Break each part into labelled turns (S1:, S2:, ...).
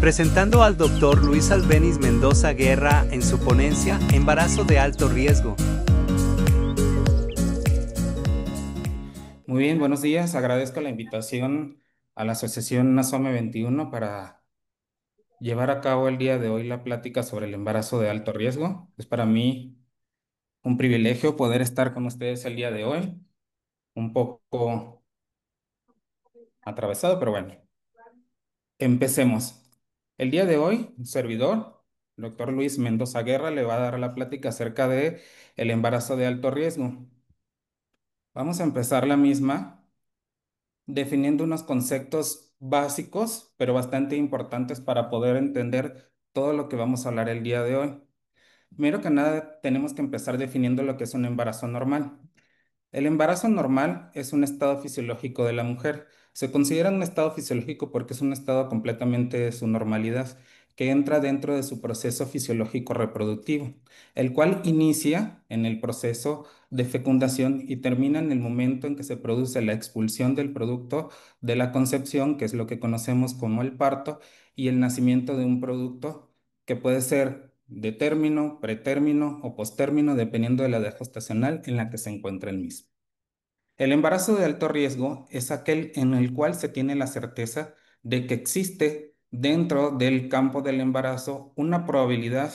S1: presentando al doctor Luis Albéniz Mendoza Guerra en su ponencia Embarazo de alto riesgo.
S2: Muy bien, buenos días. Agradezco la invitación a la Asociación Nasome 21 para llevar a cabo el día de hoy la plática sobre el embarazo de alto riesgo. Es para mí un privilegio poder estar con ustedes el día de hoy, un poco atravesado, pero bueno, empecemos. El día de hoy, un servidor, el doctor Luis Mendoza Guerra, le va a dar la plática acerca de el embarazo de alto riesgo. Vamos a empezar la misma definiendo unos conceptos básicos, pero bastante importantes para poder entender todo lo que vamos a hablar el día de hoy. Primero que nada, tenemos que empezar definiendo lo que es un embarazo normal. El embarazo normal es un estado fisiológico de la mujer. Se considera un estado fisiológico porque es un estado completamente de su normalidad, que entra dentro de su proceso fisiológico reproductivo, el cual inicia en el proceso de fecundación y termina en el momento en que se produce la expulsión del producto de la concepción, que es lo que conocemos como el parto, y el nacimiento de un producto que puede ser de término, pretérmino o postérmino, dependiendo de la edad gestacional en la que se encuentra el mismo. El embarazo de alto riesgo es aquel en el cual se tiene la certeza de que existe dentro del campo del embarazo una probabilidad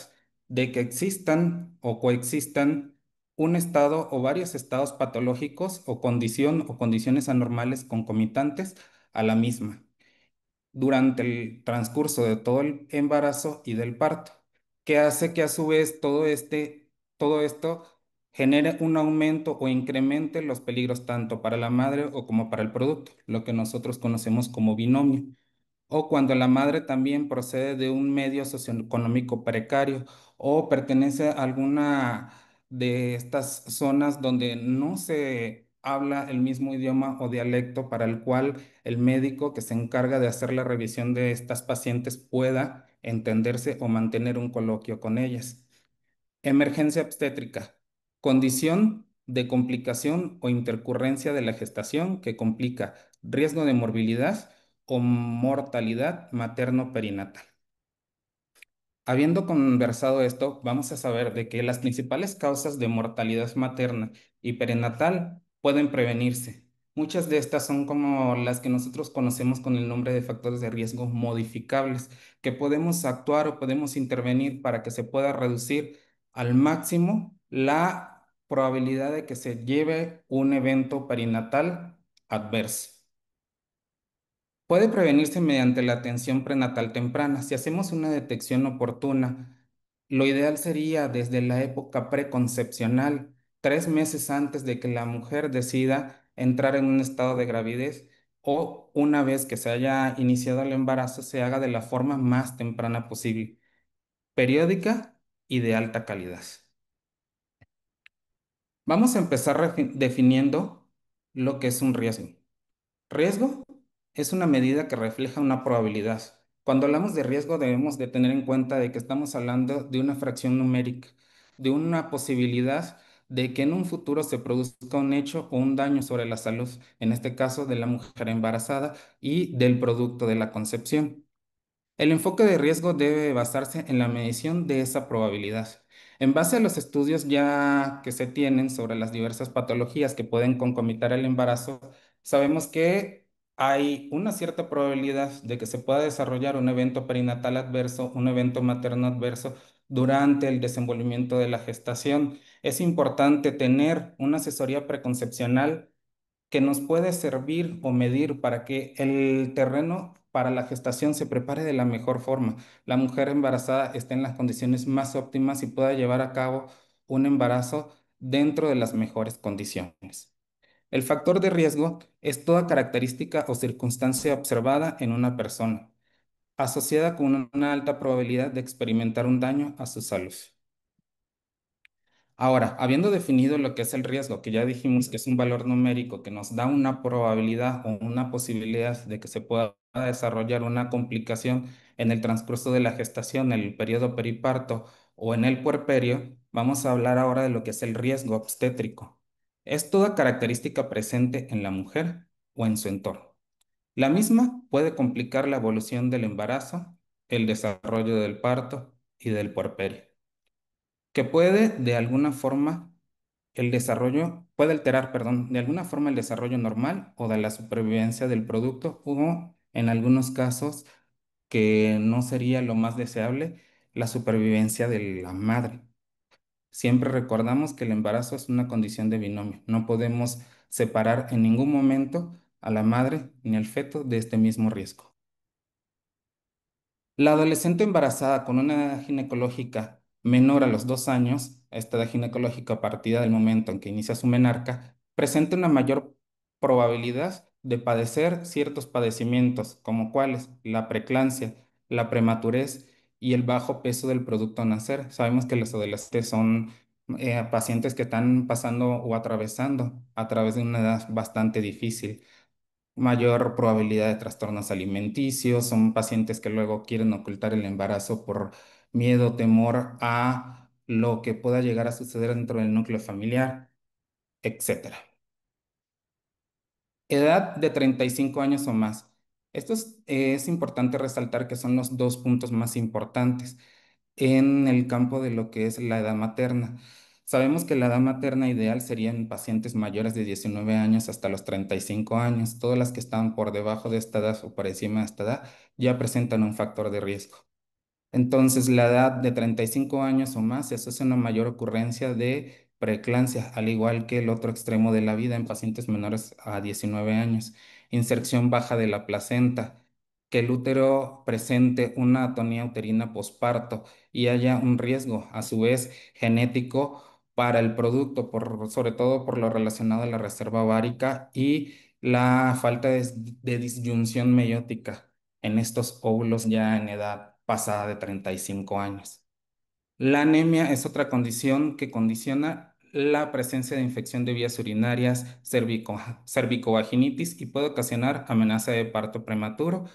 S2: de que existan o coexistan un estado o varios estados patológicos o condición o condiciones anormales concomitantes a la misma durante el transcurso de todo el embarazo y del parto, que hace que a su vez todo esto genere un aumento o incremente los peligros tanto para la madre o como para el producto, lo que nosotros conocemos como binomio o cuando la madre también procede de un medio socioeconómico precario o pertenece a alguna de estas zonas donde no se habla el mismo idioma o dialecto para el cual el médico que se encarga de hacer la revisión de estas pacientes pueda entenderse o mantener un coloquio con ellas. Emergencia obstétrica, condición de complicación o intercurrencia de la gestación que complica riesgo de morbilidad o mortalidad materno-perinatal. Habiendo conversado esto, vamos a saber de que las principales causas de mortalidad materna y perinatal pueden prevenirse. Muchas de estas son como las que nosotros conocemos con el nombre de factores de riesgo modificables, que podemos actuar o podemos intervenir para que se pueda reducir al máximo la probabilidad de que se lleve un evento perinatal adverso. Puede prevenirse mediante la atención prenatal temprana. Si hacemos una detección oportuna, lo ideal sería desde la época preconcepcional, 3 meses antes de que la mujer decida entrar en un estado de gravidez o una vez que se haya iniciado el embarazo, se haga de la forma más temprana posible, periódica y de alta calidad. Vamos a empezar definiendo lo que es un riesgo. Riesgo es una medida que refleja una probabilidad. Cuando hablamos de riesgo debemos de tener en cuenta de que estamos hablando de una fracción numérica, de una posibilidad de que en un futuro se produzca un hecho o un daño sobre la salud, en este caso de la mujer embarazada y del producto de la concepción. El enfoque de riesgo debe basarse en la medición de esa probabilidad. En base a los estudios ya que se tienen sobre las diversas patologías que pueden concomitar el embarazo, sabemos que hay una cierta probabilidad de que se pueda desarrollar un evento perinatal adverso, un evento materno adverso durante el desenvolvimiento de la gestación. Es importante tener una asesoría preconcepcional que nos puede servir o medir para que el terreno para la gestación se prepare de la mejor forma. La mujer embarazada esté en las condiciones más óptimas y pueda llevar a cabo un embarazo dentro de las mejores condiciones. El factor de riesgo es toda característica o circunstancia observada en una persona, asociada con una alta probabilidad de experimentar un daño a su salud. Ahora, habiendo definido lo que es el riesgo, que ya dijimos que es un valor numérico que nos da una probabilidad o una posibilidad de que se pueda desarrollar una complicación en el transcurso de la gestación, en el periodo periparto o en el puerperio, vamos a hablar ahora de lo que es el riesgo obstétrico. Es toda característica presente en la mujer o en su entorno. La misma puede complicar la evolución del embarazo, el desarrollo del parto y del puerperio, que puede de alguna forma puede alterar, perdón, de alguna forma el desarrollo normal o de la supervivencia del producto o en algunos casos que no sería lo más deseable, la supervivencia de la madre. Siempre recordamos que el embarazo es una condición de binomio. No podemos separar en ningún momento a la madre ni al feto de este mismo riesgo. La adolescente embarazada con una edad ginecológica menor a los 2 años, esta edad ginecológica partida del momento en que inicia su menarca, presenta una mayor probabilidad de padecer ciertos padecimientos, como cuáles la preeclampsia, la prematurez y el bajo peso del producto a nacer. Sabemos que los adolescentes son pacientes que están pasando o atravesando a través de una edad bastante difícil, mayor probabilidad de trastornos alimenticios, son pacientes que luego quieren ocultar el embarazo por miedo, temor a lo que pueda llegar a suceder dentro del núcleo familiar, etcétera. Edad de 35 años o más. Es importante resaltar que son los dos puntos más importantes en el campo de lo que es la edad materna. Sabemos que la edad materna ideal sería en pacientes mayores de 19 años hasta los 35 años. Todas las que están por debajo de esta edad o por encima de esta edad ya presentan un factor de riesgo. Entonces, la edad de 35 años o más se asocia a una mayor ocurrencia de preeclampsia, al igual que el otro extremo de la vida en pacientes menores a 19 años. Inserción baja de la placenta, que el útero presente una atonía uterina posparto y haya un riesgo, a su vez, genético para el producto, sobre todo por lo relacionado a la reserva ovárica y la falta de disyunción meiótica en estos óvulos ya en edad pasada de 35 años. La anemia es otra condición que condiciona la presencia de infección de vías urinarias, cervicovaginitis y puede ocasionar amenaza de parto prematuro,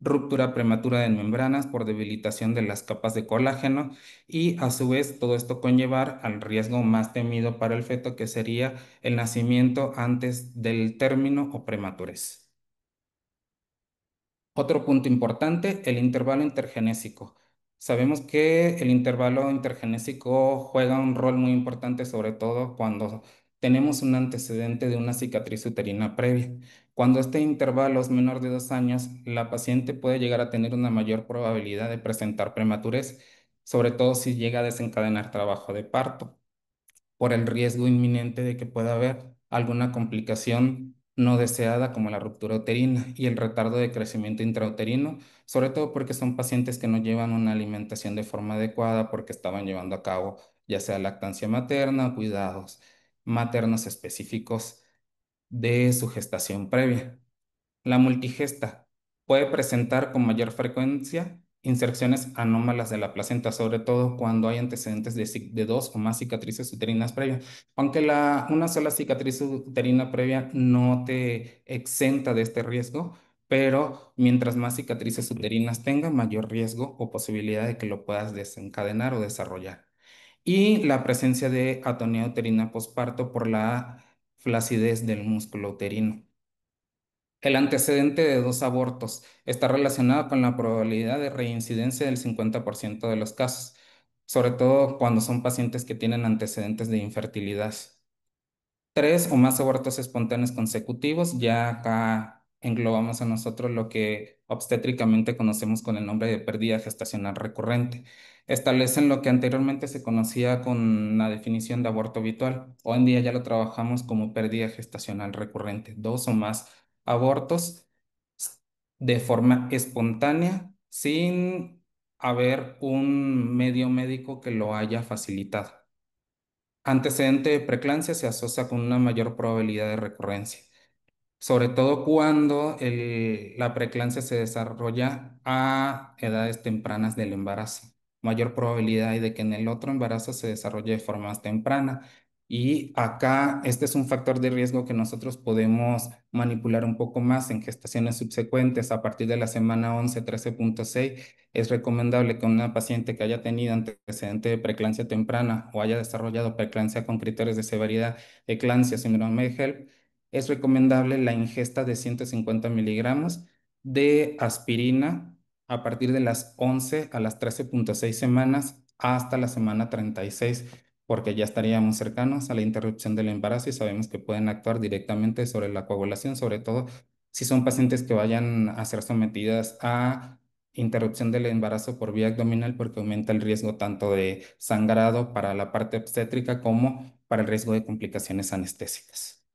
S2: ruptura prematura de membranas por debilitación de las capas de colágeno y a su vez todo esto conllevar al riesgo más temido para el feto que sería el nacimiento antes del término o prematurez. Otro punto importante, el intervalo intergenésico. Sabemos que el intervalo intergenésico juega un rol muy importante, sobre todo cuando tenemos un antecedente de una cicatriz uterina previa. Cuando este intervalo es menor de 2 años, la paciente puede llegar a tener una mayor probabilidad de presentar prematurez, sobre todo si llega a desencadenar trabajo de parto por el riesgo inminente de que pueda haber alguna complicación no deseada como la ruptura uterina y el retardo de crecimiento intrauterino, sobre todo porque son pacientes que no llevan una alimentación de forma adecuada porque estaban llevando a cabo ya sea lactancia materna o cuidados maternos específicos de su gestación previa. La multigesta puede presentar con mayor frecuencia inserciones anómalas de la placenta, sobre todo cuando hay antecedentes de dos o más cicatrices uterinas previas. Aunque una sola cicatriz uterina previa no te exenta de este riesgo, pero mientras más cicatrices uterinas tenga, mayor riesgo o posibilidad de que lo puedas desencadenar o desarrollar. Y la presencia de atonía uterina posparto por la flacidez del músculo uterino. El antecedente de dos abortos está relacionado con la probabilidad de reincidencia del 50% de los casos, sobre todo cuando son pacientes que tienen antecedentes de infertilidad. 3 o más abortos espontáneos consecutivos, ya acá englobamos a nosotros lo que obstétricamente conocemos con el nombre de pérdida gestacional recurrente. Establecen lo que anteriormente se conocía con la definición de aborto habitual. Hoy en día ya lo trabajamos como pérdida gestacional recurrente. 2 o más abortos de forma espontánea sin haber un medio médico que lo haya facilitado. Antecedente de preeclampsia se asocia con una mayor probabilidad de recurrencia, sobre todo cuando la preeclampsia se desarrolla a edades tempranas del embarazo. Mayor probabilidad hay de que en el otro embarazo se desarrolle de forma más temprana. Y acá este es un factor de riesgo que nosotros podemos manipular un poco más en gestaciones subsecuentes. A partir de la semana 11 13.6 es recomendable que una paciente que haya tenido antecedente de preeclampsia temprana o haya desarrollado preeclampsia con criterios de severidad, eclampsia, síndrome de HELP, es recomendable la ingesta de 150 miligramos de aspirina a partir de las 11 a las 13,6 semanas hasta la semana 36, porque ya estaríamos cercanos a la interrupción del embarazo y sabemos que pueden actuar directamente sobre la coagulación, sobre todo si son pacientes que vayan a ser sometidas a interrupción del embarazo por vía abdominal, porque aumenta el riesgo tanto de sangrado para la parte obstétrica como para el riesgo de complicaciones anestésicas.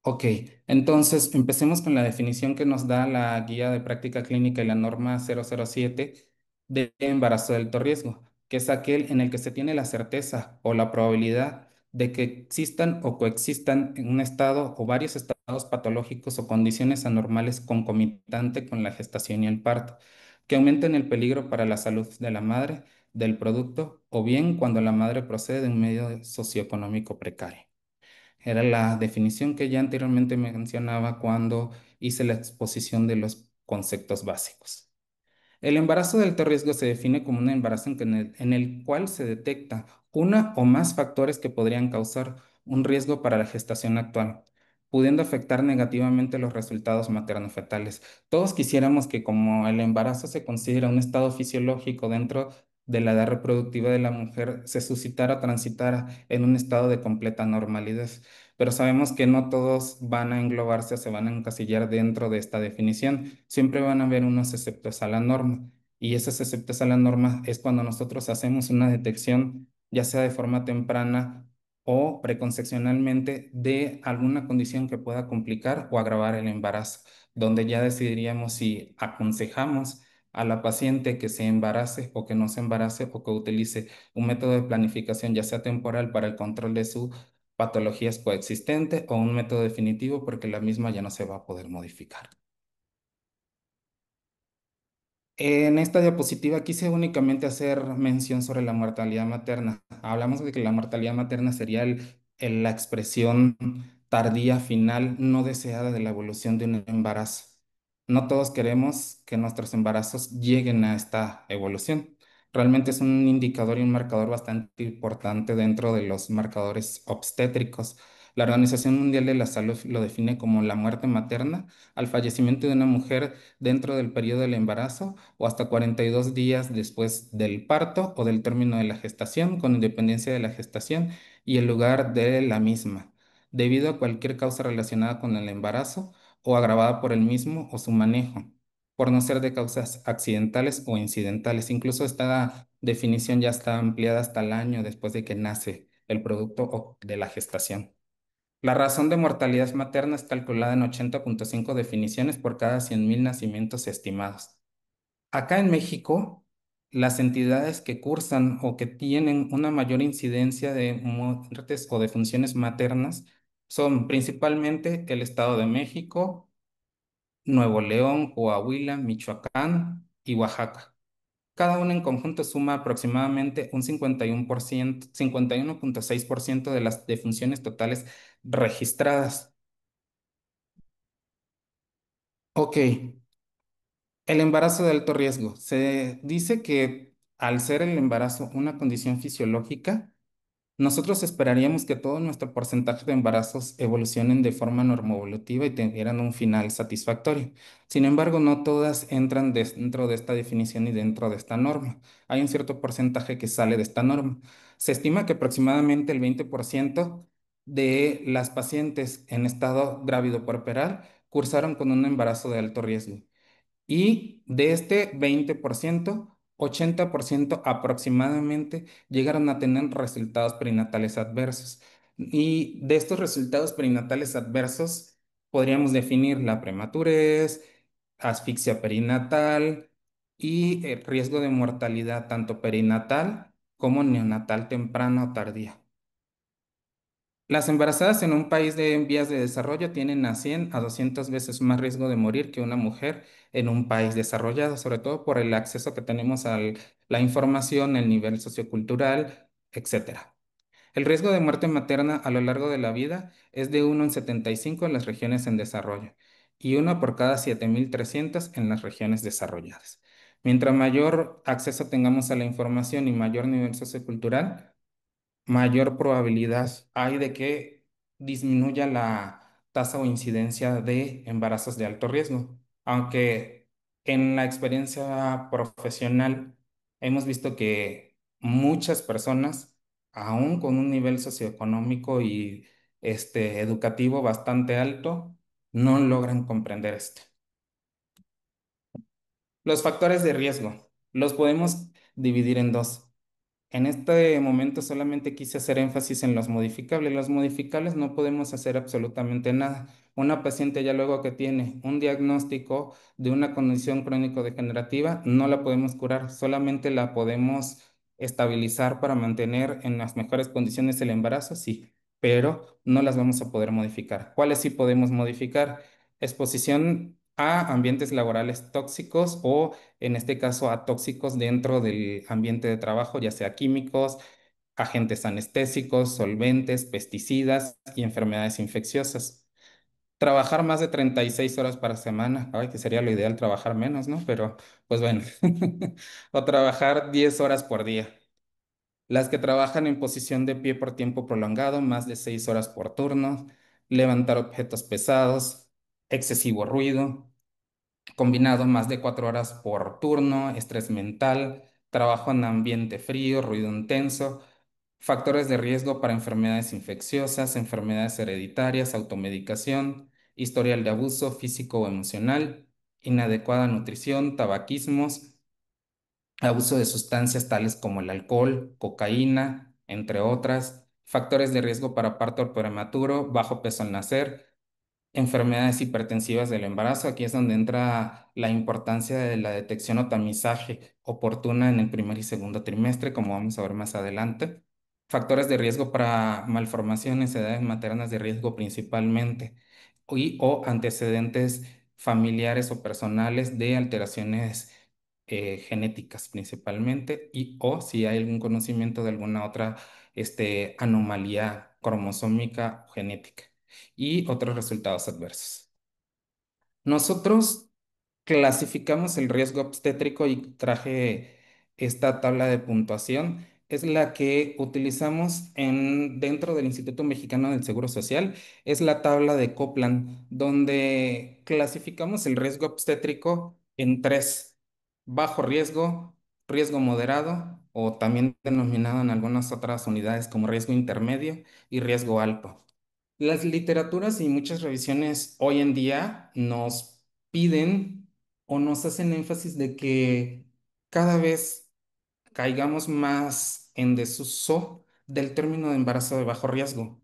S2: Ok, entonces empecemos con la definición que nos da la guía de práctica clínica y la norma 007 de embarazo de alto riesgo, que es aquel en el que se tiene la certeza o la probabilidad de que existan o coexistan en un estado o varios estados patológicos o condiciones anormales concomitante con la gestación y el parto, que aumenten el peligro para la salud de la madre, del producto, o bien cuando la madre procede de un medio socioeconómico precario. Era la definición que ya anteriormente mencionaba cuando hice la exposición de los conceptos básicos. El embarazo de alto riesgo se define como un embarazo en el cual se detecta una o más factores que podrían causar un riesgo para la gestación actual, pudiendo afectar negativamente los resultados materno-fetales. Todos quisiéramos que como el embarazo se considera un estado fisiológico dentro de la edad reproductiva de la mujer, se suscitara o transitara en un estado de completa normalidad. Pero sabemos que no todos van a englobarse o se van a encasillar dentro de esta definición. Siempre van a haber unos exceptos a la norma. Y esos exceptos a la norma es cuando nosotros hacemos una detección, ya sea de forma temprana o preconcepcionalmente, de alguna condición que pueda complicar o agravar el embarazo, donde ya decidiríamos si aconsejamos a la paciente que se embarace o que no se embarace o que utilice un método de planificación, ya sea temporal, para el control de su patologías coexistentes o un método definitivo porque la misma ya no se va a poder modificar. En esta diapositiva quise únicamente hacer mención sobre la mortalidad materna. Hablamos de que la mortalidad materna sería la expresión tardía final no deseada de la evolución de un embarazo. No todos queremos que nuestros embarazos lleguen a esta evolución. Realmente es un indicador y un marcador bastante importante dentro de los marcadores obstétricos. La Organización Mundial de la Salud lo define como la muerte materna al fallecimiento de una mujer dentro del periodo del embarazo o hasta 42 días después del parto o del término de la gestación, con independencia de la gestación y el lugar de la misma, debido a cualquier causa relacionada con el embarazo o agravada por el mismo o su manejo, por no ser de causas accidentales o incidentales. Incluso esta definición ya está ampliada hasta el año después de que nace el producto o de la gestación. La razón de mortalidad materna es calculada en 80,5 definiciones por cada 100.000 nacimientos estimados. Acá en México, las entidades que cursan o que tienen una mayor incidencia de muertes o de funciones maternas son principalmente el Estado de México, Nuevo León, Coahuila, Michoacán y Oaxaca. Cada una en conjunto suma aproximadamente un 51%, 51,6% de las defunciones totales registradas. Ok, el embarazo de alto riesgo. Se dice que al ser el embarazo una condición fisiológica, nosotros esperaríamos que todo nuestro porcentaje de embarazos evolucionen de forma normoevolutiva y tuvieran un final satisfactorio. Sin embargo, no todas entran dentro de esta definición y dentro de esta norma. Hay un cierto porcentaje que sale de esta norma. Se estima que aproximadamente el 20% de las pacientes en estado grávido puerperal cursaron con un embarazo de alto riesgo. Y de este 20%, 80% aproximadamente llegaron a tener resultados perinatales adversos. Y de estos resultados perinatales adversos podríamos definir la prematurez, asfixia perinatal y riesgo de mortalidad tanto perinatal como neonatal temprana o tardía. Las embarazadas en un país en vías de desarrollo tienen a 100 a 200 veces más riesgo de morir que una mujer en un país desarrollado, sobre todo por el acceso que tenemos a la información, el nivel sociocultural, etcétera. El riesgo de muerte materna a lo largo de la vida es de 1 en 75 en las regiones en desarrollo y 1 por cada 7.300 en las regiones desarrolladas. Mientras mayor acceso tengamos a la información y mayor nivel sociocultural, mayor probabilidad hay de que disminuya la tasa o incidencia de embarazos de alto riesgo. Aunque En la experiencia profesional hemos visto que muchas personas, aún con un nivel socioeconómico y educativo bastante alto, no logran comprender esto. Los factores de riesgo los podemos dividir en dos. En este momento solamente quise hacer énfasis en los modificables. Los modificables no podemos hacer absolutamente nada. Una paciente ya luego que tiene un diagnóstico de una condición crónico-degenerativa, no la podemos curar, solamente la podemos estabilizar para mantener en las mejores condiciones el embarazo, sí, pero no las vamos a poder modificar. ¿Cuáles sí podemos modificar? Exposición a ambientes laborales tóxicos o en este caso a tóxicos dentro del ambiente de trabajo, ya sea químicos, agentes anestésicos, solventes, pesticidas y enfermedades infecciosas. Trabajar más de 36 horas por semana, ay, que sería lo ideal trabajar menos, ¿no? Pero pues bueno, o trabajar 10 horas por día. Las que trabajan en posición de pie por tiempo prolongado, más de 6 horas por turno, levantar objetos pesados, excesivo ruido, combinado más de 4 horas por turno, estrés mental, trabajo en ambiente frío, ruido intenso, factores de riesgo para enfermedades infecciosas, enfermedades hereditarias, automedicación, historial de abuso físico o emocional, inadecuada nutrición, tabaquismos, abuso de sustancias tales como el alcohol, cocaína, entre otras, factores de riesgo para parto prematuro, bajo peso al nacer, enfermedades hipertensivas del embarazo. Aquí es donde entra la importancia de la detección o tamizaje oportuna en el primer y segundo trimestre, como vamos a ver más adelante. Factores de riesgo para malformaciones, edades maternas de riesgo principalmente, o antecedentes familiares o personales de alteraciones genéticas principalmente, y o si hay algún conocimiento de alguna otra anomalía cromosómica o genética y otros resultados adversos. Nosotros clasificamos el riesgo obstétrico y traje esta tabla de puntuación. Es la que utilizamos dentro del Instituto Mexicano del Seguro Social. Es la tabla de Copland, donde clasificamos el riesgo obstétrico en tres: bajo riesgo, riesgo moderado, o también denominado en algunas otras unidades como riesgo intermedio, y riesgo alto. Las literaturas y muchas revisiones hoy en día nos piden o nos hacen énfasis de que cada vez caigamos más en desuso del término de embarazo de bajo riesgo.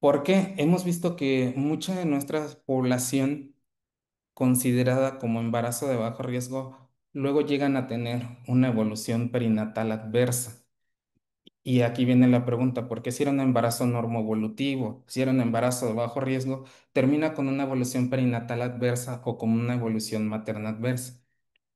S2: Porque hemos visto que mucha de nuestra población considerada como embarazo de bajo riesgo luego llegan a tener una evolución perinatal adversa. Y aquí viene la pregunta: ¿por qué si era un embarazo normoevolutivo, si era un embarazo de bajo riesgo, termina con una evolución perinatal adversa o con una evolución materna adversa?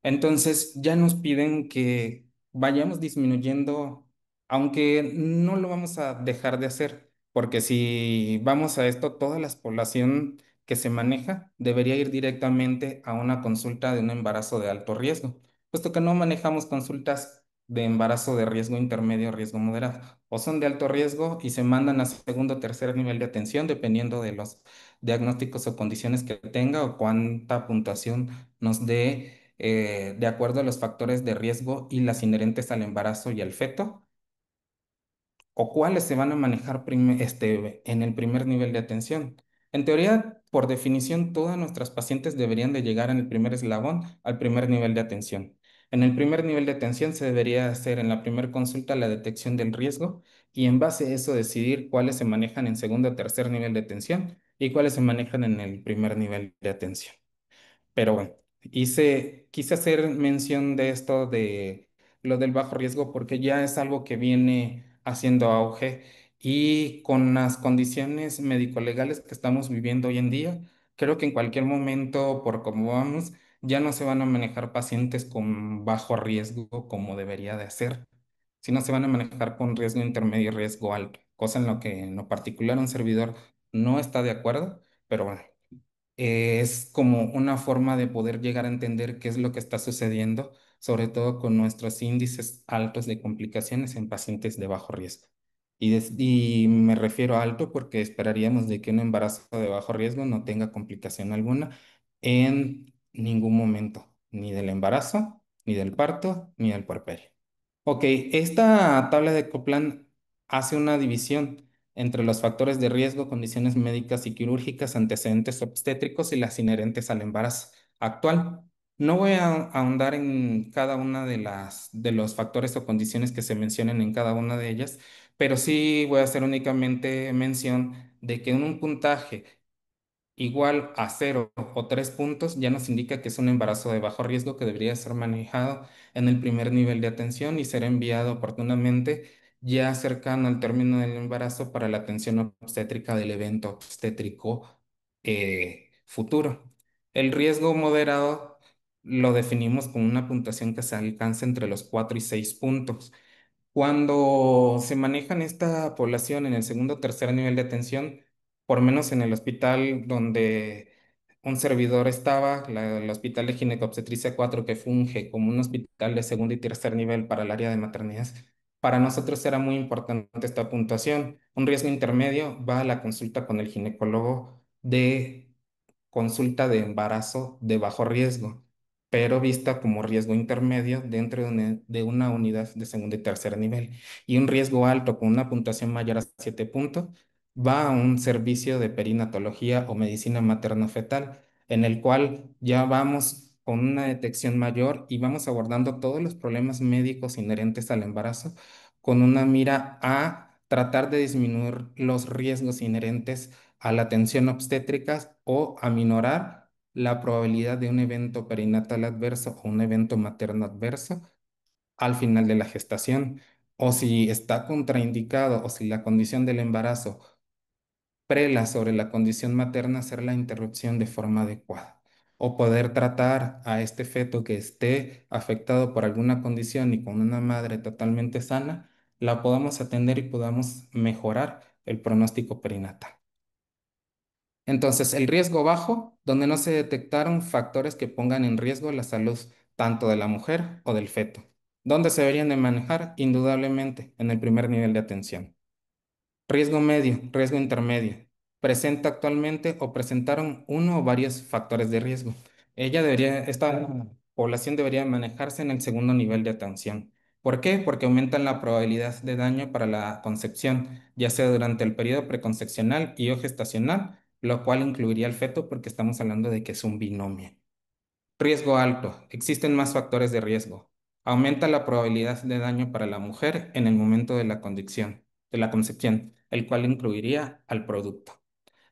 S2: Entonces ya nos piden que vayamos disminuyendo, aunque no lo vamos a dejar de hacer, porque si vamos a esto, toda la población que se maneja debería ir directamente a una consulta de un embarazo de alto riesgo, puesto que no manejamos consultas de embarazo de riesgo intermedio o riesgo moderado. O son de alto riesgo y se mandan a segundo o tercer nivel de atención, dependiendo de los diagnósticos o condiciones que tenga o cuánta puntuación nos dé de acuerdo a los factores de riesgo y las inherentes al embarazo y al feto, o cuáles se van a manejar en el primer nivel de atención. En teoría, por definición, todas nuestras pacientes deberían de llegar en el primer eslabón al primer nivel de atención. En el primer nivel de atención se debería hacer en la primera consulta la detección del riesgo y en base a eso decidir cuáles se manejan en segundo o tercer nivel de atención y cuáles se manejan en el primer nivel de atención. Pero bueno, quise hacer mención de esto de lo del bajo riesgo porque ya es algo que viene haciendo auge, y con las condiciones médico-legales que estamos viviendo hoy en día, creo que en cualquier momento, por cómo vamos, ya no se van a manejar pacientes con bajo riesgo como debería de hacer, sino se van a manejar con riesgo intermedio y riesgo alto, cosa en lo que en lo particular un servidor no está de acuerdo, pero bueno, es como una forma de poder llegar a entender qué es lo que está sucediendo, sobre todo con nuestros índices altos de complicaciones en pacientes de bajo riesgo. Y me refiero a alto porque esperaríamos de que un embarazo de bajo riesgo no tenga complicación alguna en ningún momento. ni del embarazo, ni del parto, ni del puerperio. Ok, esta tabla de Copland hace una división entre los factores de riesgo, condiciones médicas y quirúrgicas, antecedentes obstétricos y las inherentes al embarazo actual. No voy a ahondar en cada una de los factores o condiciones que se mencionen en cada una de ellas, pero sí voy a hacer únicamente mención de que en un puntaje igual a 0 o 3 puntos, ya nos indica que es un embarazo de bajo riesgo que debería ser manejado en el primer nivel de atención y ser enviado oportunamente ya cercano al término del embarazo para la atención obstétrica del evento obstétrico futuro. El riesgo moderado lo definimos con una puntuación que se alcanza entre los 4 y 6 puntos. Cuando se manejan esta población en el segundo o tercer nivel de atención, por menos en el hospital donde un servidor estaba, el Hospital de Ginecobstetricia 4, que funge como un hospital de segundo y tercer nivel para el área de maternidad, para nosotros era muy importante esta puntuación. Un riesgo intermedio va a la consulta con el ginecólogo de consulta de embarazo de bajo riesgo, pero vista como riesgo intermedio dentro de una unidad de segundo y tercer nivel. Y un riesgo alto con una puntuación mayor a 7 puntos va a un servicio de perinatología o medicina materno-fetal, en el cual ya vamos con una detección mayor y vamos abordando todos los problemas médicos inherentes al embarazo con una mira a tratar de disminuir los riesgos inherentes a la atención obstétrica o a minorar la probabilidad de un evento perinatal adverso o un evento materno adverso al final de la gestación, o si está contraindicado o si la condición del embarazo prela sobre la condición materna, hacer la interrupción de forma adecuada. O poder tratar a este feto que esté afectado por alguna condición y con una madre totalmente sana, la podamos atender y podamos mejorar el pronóstico perinatal. Entonces, el riesgo bajo, donde no se detectaron factores que pongan en riesgo la salud tanto de la mujer o del feto. ¿Dónde se deberían de manejar? Indudablemente, en el primer nivel de atención. Riesgo medio, riesgo intermedio. Presenta actualmente o presentaron uno o varios factores de riesgo. Esta población debería manejarse en el segundo nivel de atención. ¿Por qué? Porque aumentan la probabilidad de daño para la concepción, ya sea durante el periodo preconcepcional y o gestacional, lo cual incluiría al feto porque estamos hablando de que es un binomio. Riesgo alto. Existen más factores de riesgo. Aumenta la probabilidad de daño para la mujer en el momento de la concepción, el cual incluiría al producto.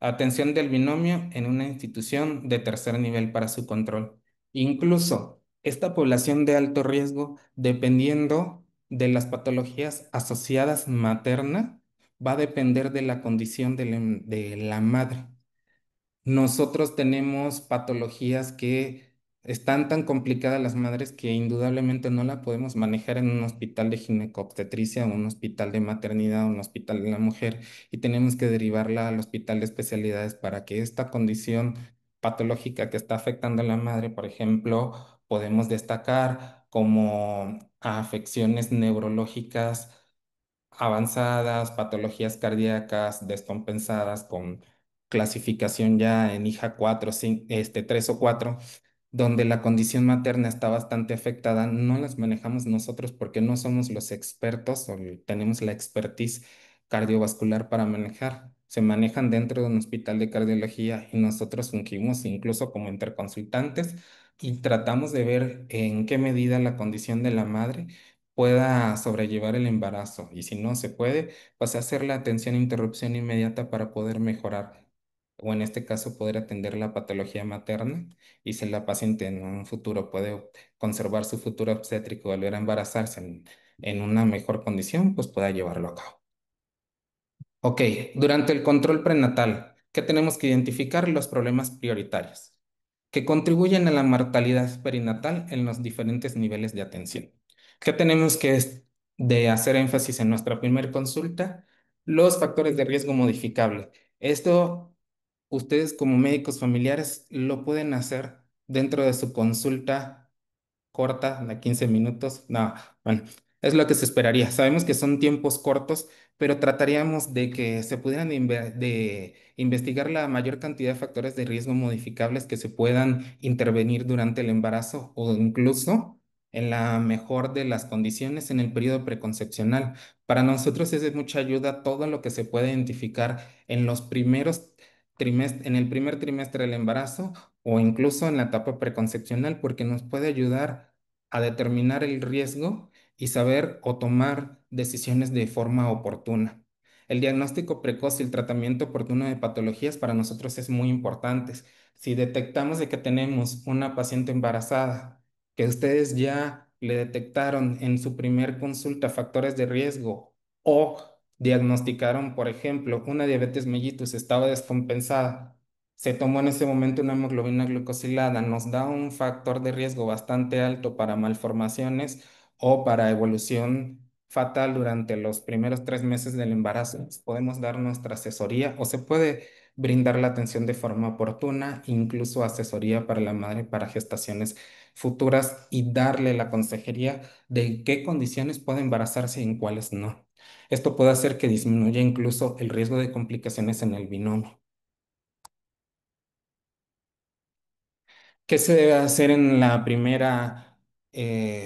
S2: Atención del binomio en una institución de tercer nivel para su control. Incluso esta población de alto riesgo, dependiendo de las patologías asociadas materna, va a depender de la condición de la madre. Nosotros tenemos patologías que están tan complicadas las madres que indudablemente no la podemos manejar en un hospital de ginecobstetricia, un hospital de maternidad, un hospital de la mujer y tenemos que derivarla al hospital de especialidades para que esta condición patológica que está afectando a la madre, por ejemplo, podemos destacar como afecciones neurológicas avanzadas, patologías cardíacas descompensadas con clasificación ya en hija 4, 3 o 4, donde la condición materna está bastante afectada, no las manejamos nosotros porque no somos los expertos o tenemos la expertise cardiovascular para manejar. Se manejan dentro de un hospital de cardiología y nosotros fungimos incluso como interconsultantes y tratamos de ver en qué medida la condición de la madre pueda sobrellevar el embarazo y si no se puede, pues hacer la atención e interrupción inmediata para poder mejorar o en este caso poder atender la patología materna y si la paciente en un futuro puede conservar su futuro obstétrico, volver a embarazarse en una mejor condición, pues pueda llevarlo a cabo. Ok, durante el control prenatal, ¿qué tenemos que identificar? Los problemas prioritarios que contribuyen a la mortalidad perinatal en los diferentes niveles de atención. ¿Qué tenemos de hacer énfasis en nuestra primera consulta? Los factores de riesgo modificable. Esto ustedes como médicos familiares lo pueden hacer dentro de su consulta corta de 15 minutos. No, bueno. Es lo que se esperaría. Sabemos que son tiempos cortos, pero trataríamos de que se pudieran de investigar la mayor cantidad de factores de riesgo modificables que se puedan intervenir durante el embarazo o incluso en la mejor de las condiciones en el periodo preconcepcional. Para nosotros es de mucha ayuda todo lo que se puede identificar en los primeros en el primer trimestre del embarazo o incluso en la etapa preconcepcional, porque nos puede ayudar a determinar el riesgo y saber o tomar decisiones de forma oportuna. El diagnóstico precoz y el tratamiento oportuno de patologías para nosotros es muy importante. Si detectamos de que tenemos una paciente embarazada, que ustedes ya le detectaron en su primer consulta factores de riesgo o diagnosticaron, por ejemplo, una diabetes mellitus estaba descompensada, se tomó en ese momento una hemoglobina glucosilada, nos da un factor de riesgo bastante alto para malformaciones o para evolución fatal durante los primeros 3 meses del embarazo. Podemos dar nuestra asesoría o se puede brindar la atención de forma oportuna, incluso asesoría para la madre para gestaciones futuras y darle la consejería de en qué condiciones puede embarazarse y en cuáles no. Esto puede hacer que disminuya incluso el riesgo de complicaciones en el binomio. ¿Qué se debe hacer en la primera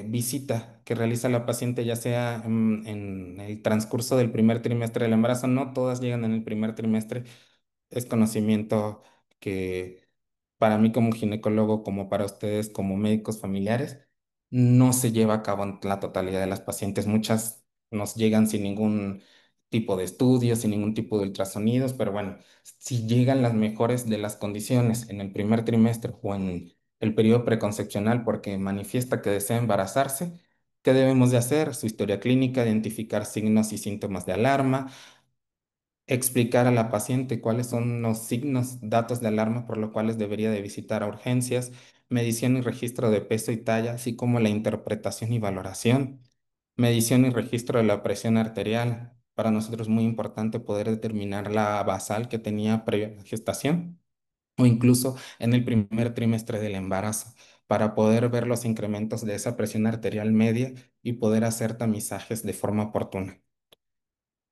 S2: visita que realiza la paciente, ya sea en el transcurso del primer trimestre del embarazo? No todas llegan en el primer trimestre. Es conocimiento que para mí como ginecólogo, como para ustedes como médicos familiares, no se lleva a cabo en la totalidad de las pacientes. Muchas nos llegan sin ningún tipo de estudio, sin ningún tipo de ultrasonidos, pero bueno, si llegan las mejores de las condiciones en el primer trimestre o en el periodo preconcepcional porque manifiesta que desea embarazarse, ¿qué debemos de hacer? Su historia clínica, identificar signos y síntomas de alarma, explicar a la paciente cuáles son los signos, datos de alarma por los cuales debería de visitar a urgencias, medición y registro de peso y talla, así como la interpretación y valoración, medición y registro de la presión arterial. Para nosotros es muy importante poder determinar la basal que tenía previa a la gestación o incluso en el primer trimestre del embarazo, para poder ver los incrementos de esa presión arterial media y poder hacer tamizajes de forma oportuna,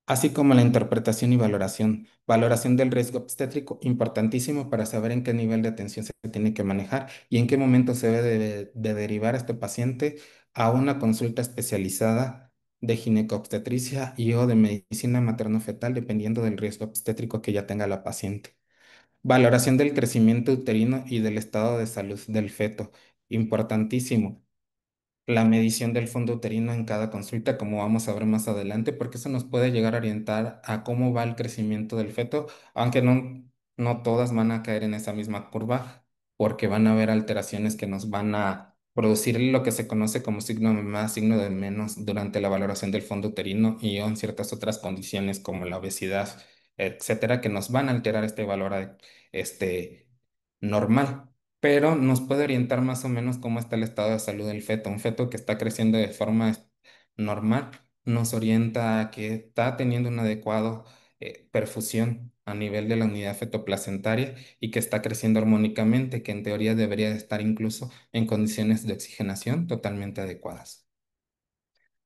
S2: así como la interpretación y valoración. Valoración del riesgo obstétrico, importantísimo para saber en qué nivel de atención se tiene que manejar y en qué momento se debe de derivar a este paciente a una consulta especializada de ginecobstetricia y o de medicina materno-fetal, dependiendo del riesgo obstétrico que ya tenga la paciente. Valoración del crecimiento uterino y del estado de salud del feto, importantísimo. La medición del fondo uterino en cada consulta, como vamos a ver más adelante, porque eso nos puede llegar a orientar a cómo va el crecimiento del feto, aunque no todas van a caer en esa misma curva, porque van a haber alteraciones que nos van a producir lo que se conoce como signo de más, signo de menos durante la valoración del fondo uterino y o en ciertas otras condiciones como la obesidad, etcétera, que nos van a alterar este valor este, normal, pero nos puede orientar más o menos cómo está el estado de salud del feto. Un feto que está creciendo de forma normal nos orienta a que está teniendo una adecuada perfusión a nivel de la unidad fetoplacentaria y que está creciendo armónicamente, que en teoría debería de estar incluso en condiciones de oxigenación totalmente adecuadas.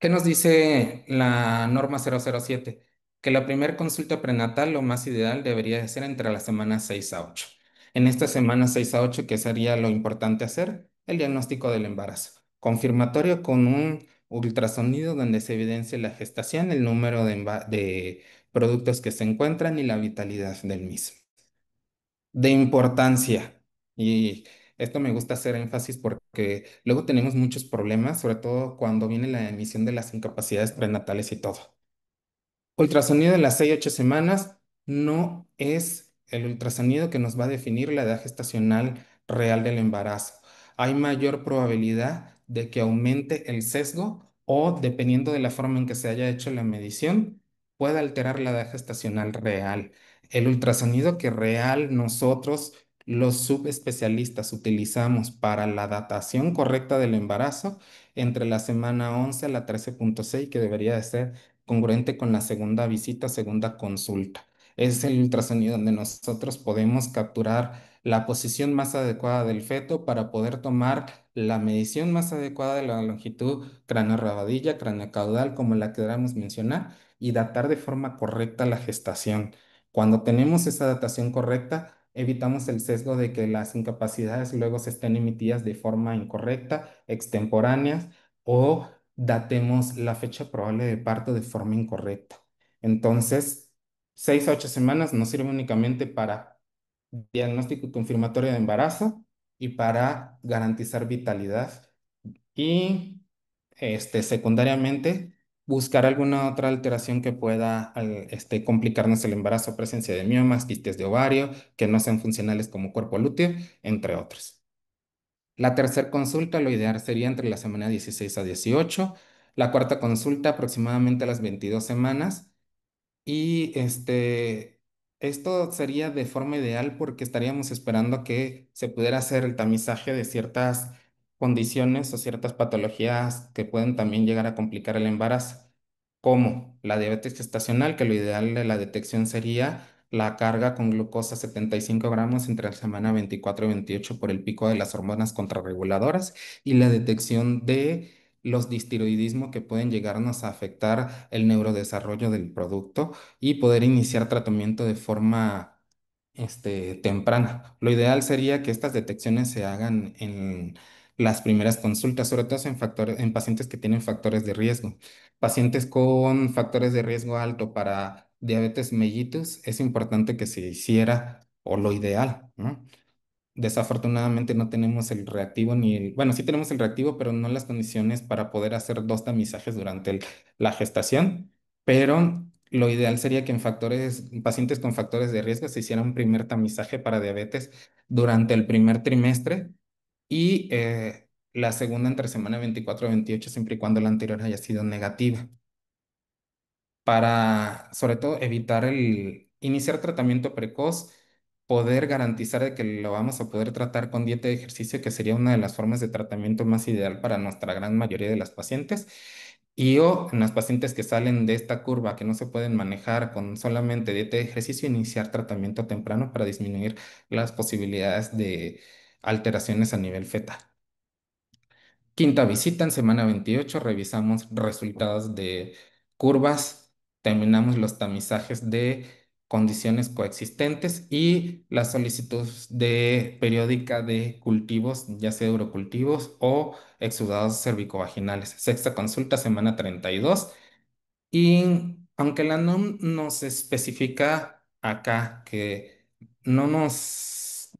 S2: ¿Qué nos dice la norma 007? Que la primera consulta prenatal, lo más ideal, debería de ser entre las semanas 6 a 8. En estas semanas 6 a 8, ¿qué sería lo importante hacer? El diagnóstico del embarazo. Confirmatorio con un ultrasonido donde se evidencie la gestación, el número de productos que se encuentran y la vitalidad del mismo. De importancia. Y esto me gusta hacer énfasis porque luego tenemos muchos problemas, sobre todo cuando viene la emisión de las incapacidades prenatales y todo. Ultrasonido de las 6 a 8 semanas no es el ultrasonido que nos va a definir la edad gestacional real del embarazo. Hay mayor probabilidad de que aumente el sesgo o, dependiendo de la forma en que se haya hecho la medición, pueda alterar la edad gestacional real. El ultrasonido que real nosotros, los subespecialistas, utilizamos para la datación correcta del embarazo entre la semana 11 a la 13,6, que debería de ser congruente con la segunda visita, segunda consulta. Es el ultrasonido donde nosotros podemos capturar la posición más adecuada del feto para poder tomar la medición más adecuada de la longitud craneorrabadilla, craneocaudal, como la queramos mencionar, y datar de forma correcta la gestación. Cuando tenemos esa datación correcta, evitamos el sesgo de que las incapacidades luego se estén emitidas de forma incorrecta, extemporáneas, o datemos la fecha probable de parto de forma incorrecta. Entonces, 6 a 8 semanas nos sirve únicamente para diagnóstico confirmatorio de embarazo y para garantizar vitalidad. Y secundariamente, buscar alguna otra alteración que pueda complicarnos el embarazo, presencia de miomas, quistes de ovario, que no sean funcionales como cuerpo lúteo, entre otros. La tercera consulta, lo ideal sería entre la semana 16 a 18. La cuarta consulta, aproximadamente a las 22 semanas. Y esto sería de forma ideal porque estaríamos esperando que se pudiera hacer el tamizaje de ciertas condiciones o ciertas patologías que pueden también llegar a complicar el embarazo, como la diabetes gestacional, que lo ideal de la detección sería la carga con glucosa 75 gramos entre la semana 24 y 28 por el pico de las hormonas contrarreguladoras, y la detección de los distiroidismo que pueden llegarnos a afectar el neurodesarrollo del producto y poder iniciar tratamiento de forma temprana. Lo ideal sería que estas detecciones se hagan en las primeras consultas, sobre todo en pacientes que tienen factores de riesgo. Pacientes con factores de riesgo alto para diabetes mellitus, es importante que se hiciera, o lo ideal, ¿no? Desafortunadamente no tenemos el reactivo bueno, sí tenemos el reactivo, pero no las condiciones para poder hacer dos tamizajes durante la gestación. Pero lo ideal sería que en pacientes con factores de riesgo se hiciera un primer tamizaje para diabetes durante el primer trimestre y la segunda entre semana 24 y 28, siempre y cuando la anterior haya sido negativa, para, sobre todo, evitar el iniciar tratamiento precoz, poder garantizar de que lo vamos a poder tratar con dieta de ejercicio, que sería una de las formas de tratamiento más ideal para nuestra gran mayoría de las pacientes, y o en las pacientes que salen de esta curva, que no se pueden manejar con solamente dieta de ejercicio, iniciar tratamiento temprano para disminuir las posibilidades de alteraciones a nivel fetal. Quinta visita en semana 28, revisamos resultados de curvas, terminamos los tamizajes de condiciones coexistentes y la solicitud de periódica de cultivos, ya sea urocultivos o exudados cervicovaginales. Sexta consulta, semana 32. Y aunque la NOM nos especifica acá que no nos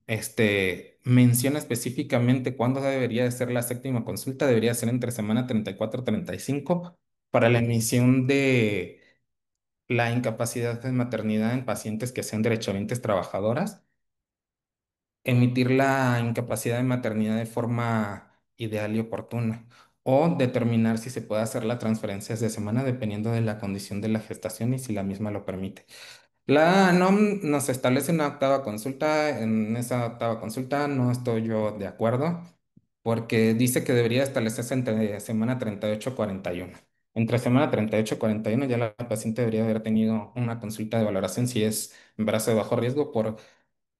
S2: menciona específicamente cuándo debería de ser la séptima consulta, debería ser entre semana 34 y 35 para la emisión de la incapacidad de maternidad en pacientes que sean derechohabientes trabajadoras, emitir la incapacidad de maternidad de forma ideal y oportuna, o determinar si se puede hacer la transferencia de semana dependiendo de la condición de la gestación y si la misma lo permite. La NOM nos establece una octava consulta. En esa octava consulta no estoy yo de acuerdo porque dice que debería establecerse entre semana 38 y 41. Entre semana 38 y 41 ya la paciente debería haber tenido una consulta de valoración si es embarazo de bajo riesgo por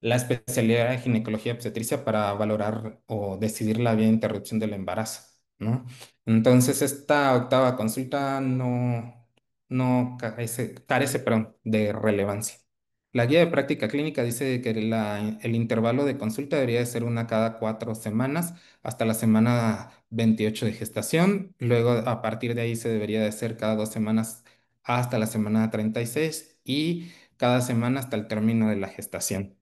S2: la especialidad de ginecología obstetricia para valorar o decidir la vía de interrupción del embarazo, ¿no? Entonces, esta octava consulta no carece, perdón, de relevancia. La guía de práctica clínica dice que el intervalo de consulta debería de ser una cada 4 semanas hasta la semana 28 de gestación. Luego, a partir de ahí, se debería de hacer cada 2 semanas hasta la semana 36 y cada semana hasta el término de la gestación.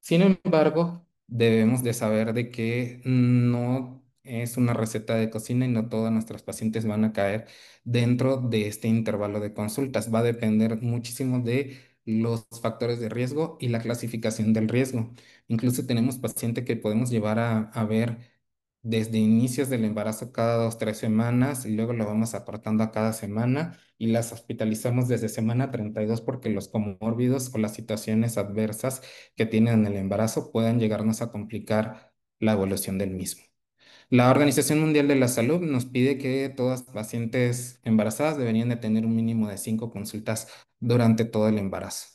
S2: Sin embargo, debemos de saber de que no es una receta de cocina y no todas nuestras pacientes van a caer dentro de este intervalo de consultas. Va a depender muchísimo de los factores de riesgo y la clasificación del riesgo. Incluso tenemos pacientes que podemos llevar a ver desde inicios del embarazo cada 2, 3 semanas, y luego lo vamos acortando a cada semana y las hospitalizamos desde semana 32 porque los comórbidos o las situaciones adversas que tienen en el embarazo puedan llegarnos a complicar la evolución del mismo. La Organización Mundial de la Salud nos pide que todas las pacientes embarazadas deberían de tener un mínimo de 5 consultas durante todo el embarazo.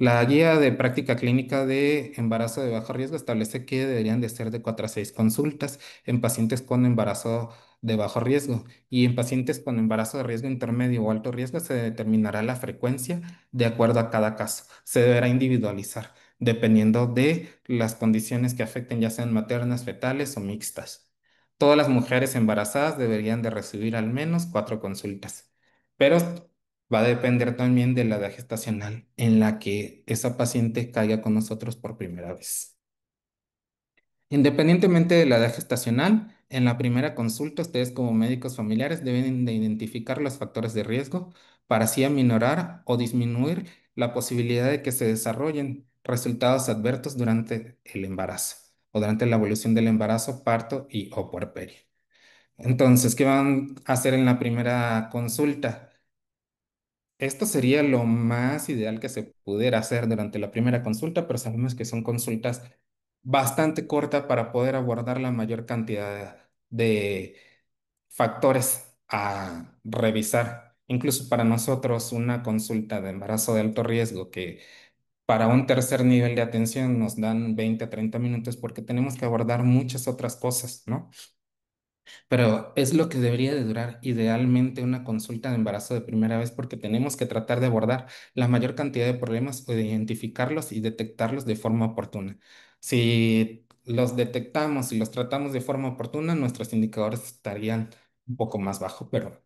S2: La guía de práctica clínica de embarazo de bajo riesgo establece que deberían de ser de 4 a 6 consultas en pacientes con embarazo de bajo riesgo y en pacientes con embarazo de riesgo intermedio o alto riesgo se determinará la frecuencia de acuerdo a cada caso. Se deberá individualizar dependiendo de las condiciones que afecten, ya sean maternas, fetales o mixtas. Todas las mujeres embarazadas deberían de recibir al menos 4 consultas. Pero va a depender también de la edad gestacional en la que esa paciente caiga con nosotros por primera vez. Independientemente de la edad gestacional, en la primera consulta ustedes como médicos familiares deben de identificar los factores de riesgo para así aminorar o disminuir la posibilidad de que se desarrollen resultados adversos durante el embarazo o durante la evolución del embarazo, parto y o puerperio. Entonces, ¿qué van a hacer en la primera consulta? Esto sería lo más ideal que se pudiera hacer durante la primera consulta, pero sabemos que son consultas bastante cortas para poder abordar la mayor cantidad de factores a revisar. Incluso para nosotros, una consulta de embarazo de alto riesgo que para un tercer nivel de atención nos dan 20 a 30 minutos porque tenemos que abordar muchas otras cosas, ¿no? Pero es lo que debería de durar idealmente una consulta de embarazo de primera vez porque tenemos que tratar de abordar la mayor cantidad de problemas o de identificarlos y detectarlos de forma oportuna. Si los detectamos y los tratamos de forma oportuna, nuestros indicadores estarían un poco más bajos, pero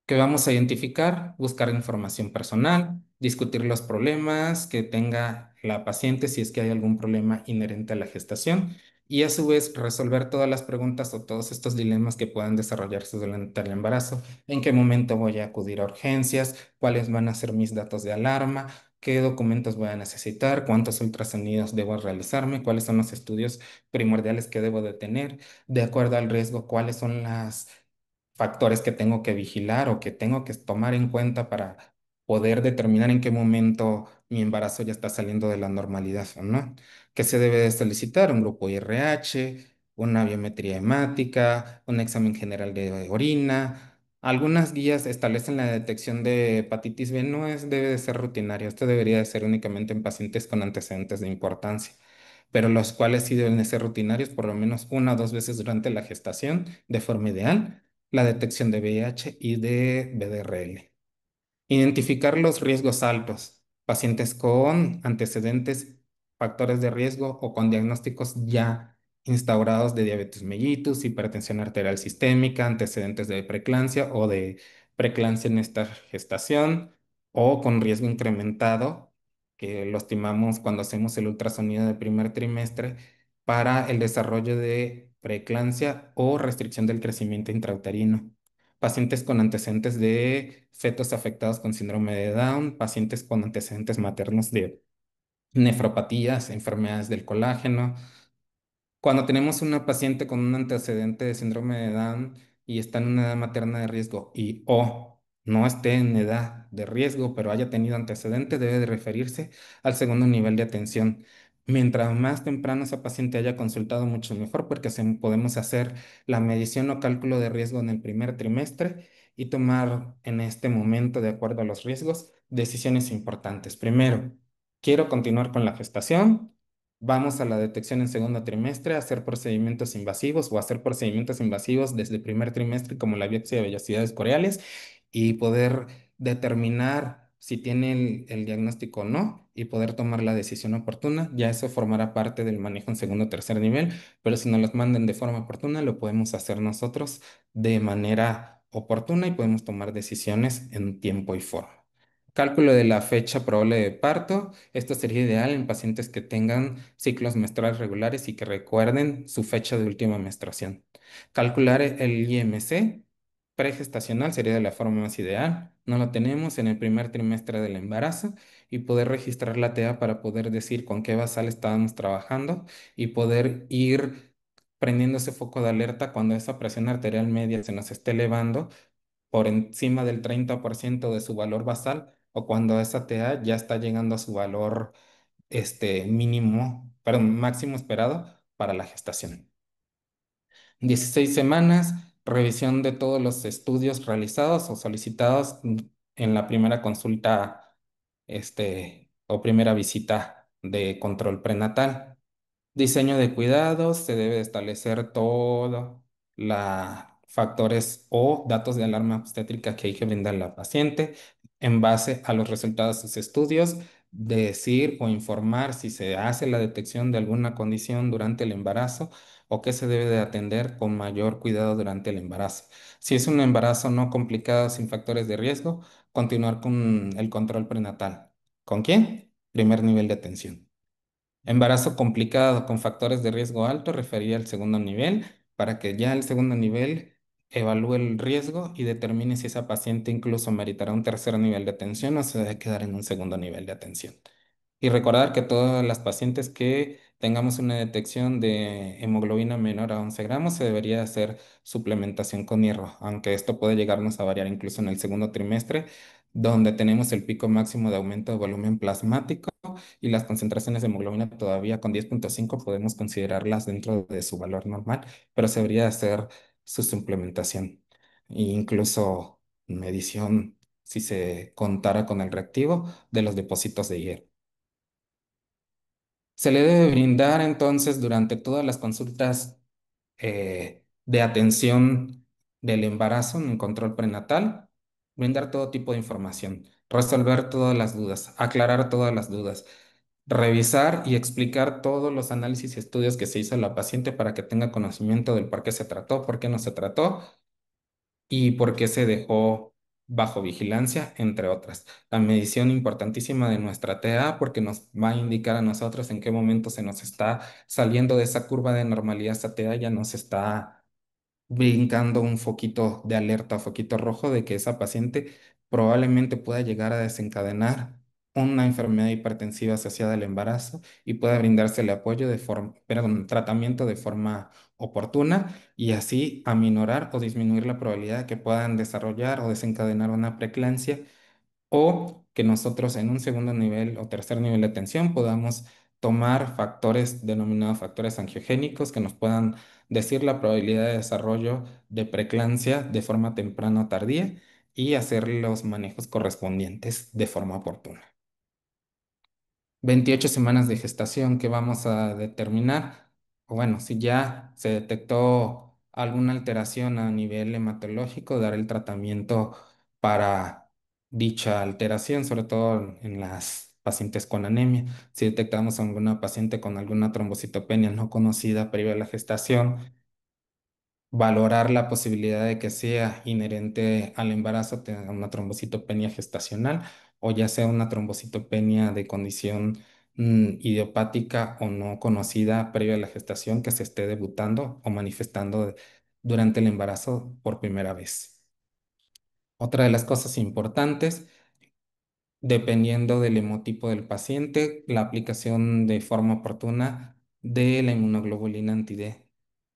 S2: que vamos a identificar, buscar información personal, discutir los problemas que tenga la paciente si es que hay algún problema inherente a la gestación y a su vez resolver todas las preguntas o todos estos dilemas que puedan desarrollarse durante el embarazo. ¿En qué momento voy a acudir a urgencias? ¿Cuáles van a ser mis datos de alarma? ¿Qué documentos voy a necesitar? ¿Cuántos ultrasonidos debo realizarme? ¿Cuáles son los estudios primordiales que debo de tener? De acuerdo al riesgo, ¿cuáles son las factores que tengo que vigilar o que tengo que tomar en cuenta para poder determinar en qué momento mi embarazo ya está saliendo de la normalidad o no? ¿Qué se debe de solicitar? Un grupo IRH, una biometría hemática, un examen general de orina. Algunas guías establecen la detección de hepatitis B, no es, debe de ser rutinario, esto debería de ser únicamente en pacientes con antecedentes de importancia, pero los cuales sí deben de ser rutinarios por lo menos una o dos veces durante la gestación de forma ideal, la detección de VIH y de VDRL. Identificar los riesgos altos, pacientes con antecedentes, factores de riesgo o con diagnósticos ya instaurados de diabetes mellitus, hipertensión arterial sistémica, antecedentes de preeclampsia o de preeclampsia en esta gestación o con riesgo incrementado, que lo estimamos cuando hacemos el ultrasonido de primer trimestre para el desarrollo de preeclampsia o restricción del crecimiento intrauterino, pacientes con antecedentes de fetos afectados con síndrome de Down, pacientes con antecedentes maternos de nefropatías, enfermedades del colágeno. Cuando tenemos una paciente con un antecedente de síndrome de Down y está en una edad materna de riesgo y o no esté en edad de riesgo, pero haya tenido antecedente, debe de referirse al segundo nivel de atención. Mientras más temprano esa paciente haya consultado, mucho mejor, porque podemos hacer la medición o cálculo de riesgo en el primer trimestre y tomar en este momento, de acuerdo a los riesgos, decisiones importantes. Primero, quiero continuar con la gestación. Vamos a la detección en segundo trimestre, a hacer procedimientos invasivos o hacer procedimientos invasivos desde el primer trimestre como la biopsia de vellosidades coreales y poder determinar si tiene el diagnóstico o no y poder tomar la decisión oportuna. Ya eso formará parte del manejo en segundo o tercer nivel, pero si nos los mandan de forma oportuna, lo podemos hacer nosotros de manera oportuna y podemos tomar decisiones en tiempo y forma. Cálculo de la fecha probable de parto. Esto sería ideal en pacientes que tengan ciclos menstruales regulares y que recuerden su fecha de última menstruación. Calcular el IMC pregestacional sería de la forma más ideal. No lo tenemos en el primer trimestre del embarazo y poder registrar la TEA para poder decir con qué basal estábamos trabajando y poder ir prendiendo ese foco de alerta cuando esa presión arterial media se nos esté elevando por encima del 30% de su valor basal o cuando esa TA ya está llegando a su valor mínimo, perdón, máximo esperado para la gestación. 16 semanas, revisión de todos los estudios realizados o solicitados en la primera consulta, o primera visita de control prenatal. Diseño de cuidados, se debe establecer todo la factores o datos de alarma obstétrica que hay que brindar a la paciente en base a los resultados de sus estudios, decir o informar si se hace la detección de alguna condición durante el embarazo o que se debe de atender con mayor cuidado durante el embarazo. Si es un embarazo no complicado sin factores de riesgo, continuar con el control prenatal. ¿Con quién? Primer nivel de atención. Embarazo complicado con factores de riesgo alto, referir al segundo nivel para que ya el segundo nivel evalúe el riesgo y determine si esa paciente incluso meritará un tercer nivel de atención o se debe quedar en un segundo nivel de atención. Y recordar que todas las pacientes que tengamos una detección de hemoglobina menor a 11 gramos se debería hacer suplementación con hierro, aunque esto puede llegarnos a variar incluso en el segundo trimestre, donde tenemos el pico máximo de aumento de volumen plasmático y las concentraciones de hemoglobina todavía con 10,5 podemos considerarlas dentro de su valor normal, pero se debería hacer su suplementación e incluso medición si se contara con el reactivo de los depósitos de hierro. Se le debe brindar entonces durante todas las consultas de atención del embarazo en control prenatal, brindar todo tipo de información, resolver todas las dudas, aclarar todas las dudas, revisar y explicar todos los análisis y estudios que se hizo a la paciente para que tenga conocimiento del por qué se trató, por qué no se trató y por qué se dejó bajo vigilancia, entre otras. La medición importantísima de nuestra TA porque nos va a indicar a nosotros en qué momento se nos está saliendo de esa curva de normalidad, esa TA ya nos está brincando un foquito de alerta, foquito rojo de que esa paciente probablemente pueda llegar a desencadenar una enfermedad hipertensiva asociada al embarazo y pueda brindarse el apoyo de forma, perdón, tratamiento de forma oportuna y así aminorar o disminuir la probabilidad de que puedan desarrollar o desencadenar una preeclampsia o que nosotros en un segundo nivel o tercer nivel de atención podamos tomar factores denominados factores angiogénicos que nos puedan decir la probabilidad de desarrollo de preeclampsia de forma temprana o tardía y hacer los manejos correspondientes de forma oportuna. 28 semanas de gestación que vamos a determinar, o bueno, si ya se detectó alguna alteración a nivel hematológico, dar el tratamiento para dicha alteración, sobre todo en las pacientes con anemia. Si detectamos alguna paciente con alguna trombocitopenia no conocida previa a la gestación, valorar la posibilidad de que sea inherente al embarazo, tener una trombocitopenia gestacional o ya sea una trombocitopenia de condición idiopática o no conocida previa a la gestación que se esté debutando o manifestando durante el embarazo por primera vez. Otra de las cosas importantes, dependiendo del hemotipo del paciente, la aplicación de forma oportuna de la inmunoglobulina anti-D.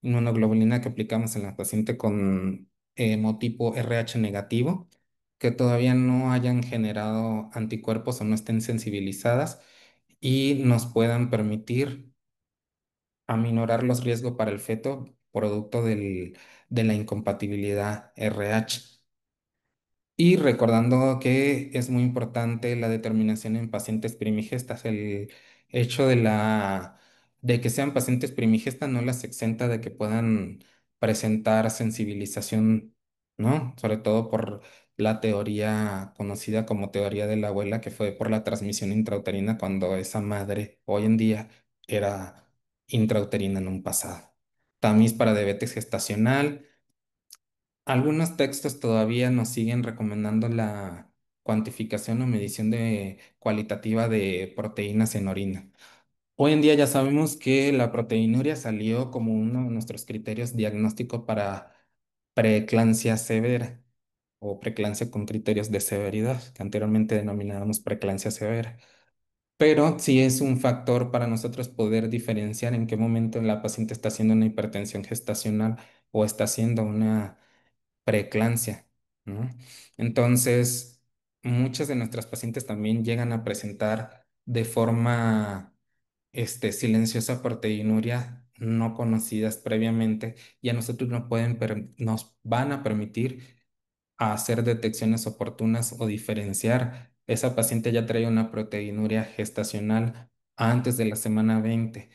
S2: Inmunoglobulina que aplicamos en la paciente con hemotipo RH negativo, que todavía no hayan generado anticuerpos o no estén sensibilizadas y nos puedan permitir aminorar los riesgos para el feto producto de la incompatibilidad RH. Y recordando que es muy importante la determinación en pacientes primigestas, el hecho de que sean pacientes primigestas no las exenta de que puedan presentar sensibilización, ¿no? Sobre todo por la teoría conocida como teoría de la abuela, que fue por la transmisión intrauterina cuando esa madre hoy en día era intrauterina en un pasado. Tamiz para diabetes gestacional. Algunos textos todavía nos siguen recomendando la cuantificación o medición cualitativa de proteínas en orina. Hoy en día ya sabemos que la proteinuria salió como uno de nuestros criterios diagnósticos para preeclampsia severa o preeclampsia con criterios de severidad, que anteriormente denominábamos preeclampsia severa. Pero sí es un factor para nosotros poder diferenciar en qué momento la paciente está haciendo una hipertensión gestacional o está haciendo una preeclampsia, ¿no? Entonces, muchas de nuestras pacientes también llegan a presentar de forma silenciosa proteinuria no conocidas previamente y a nosotros nos van a permitir hacer detecciones oportunas o diferenciar esa paciente ya traía una proteinuria gestacional antes de la semana 20,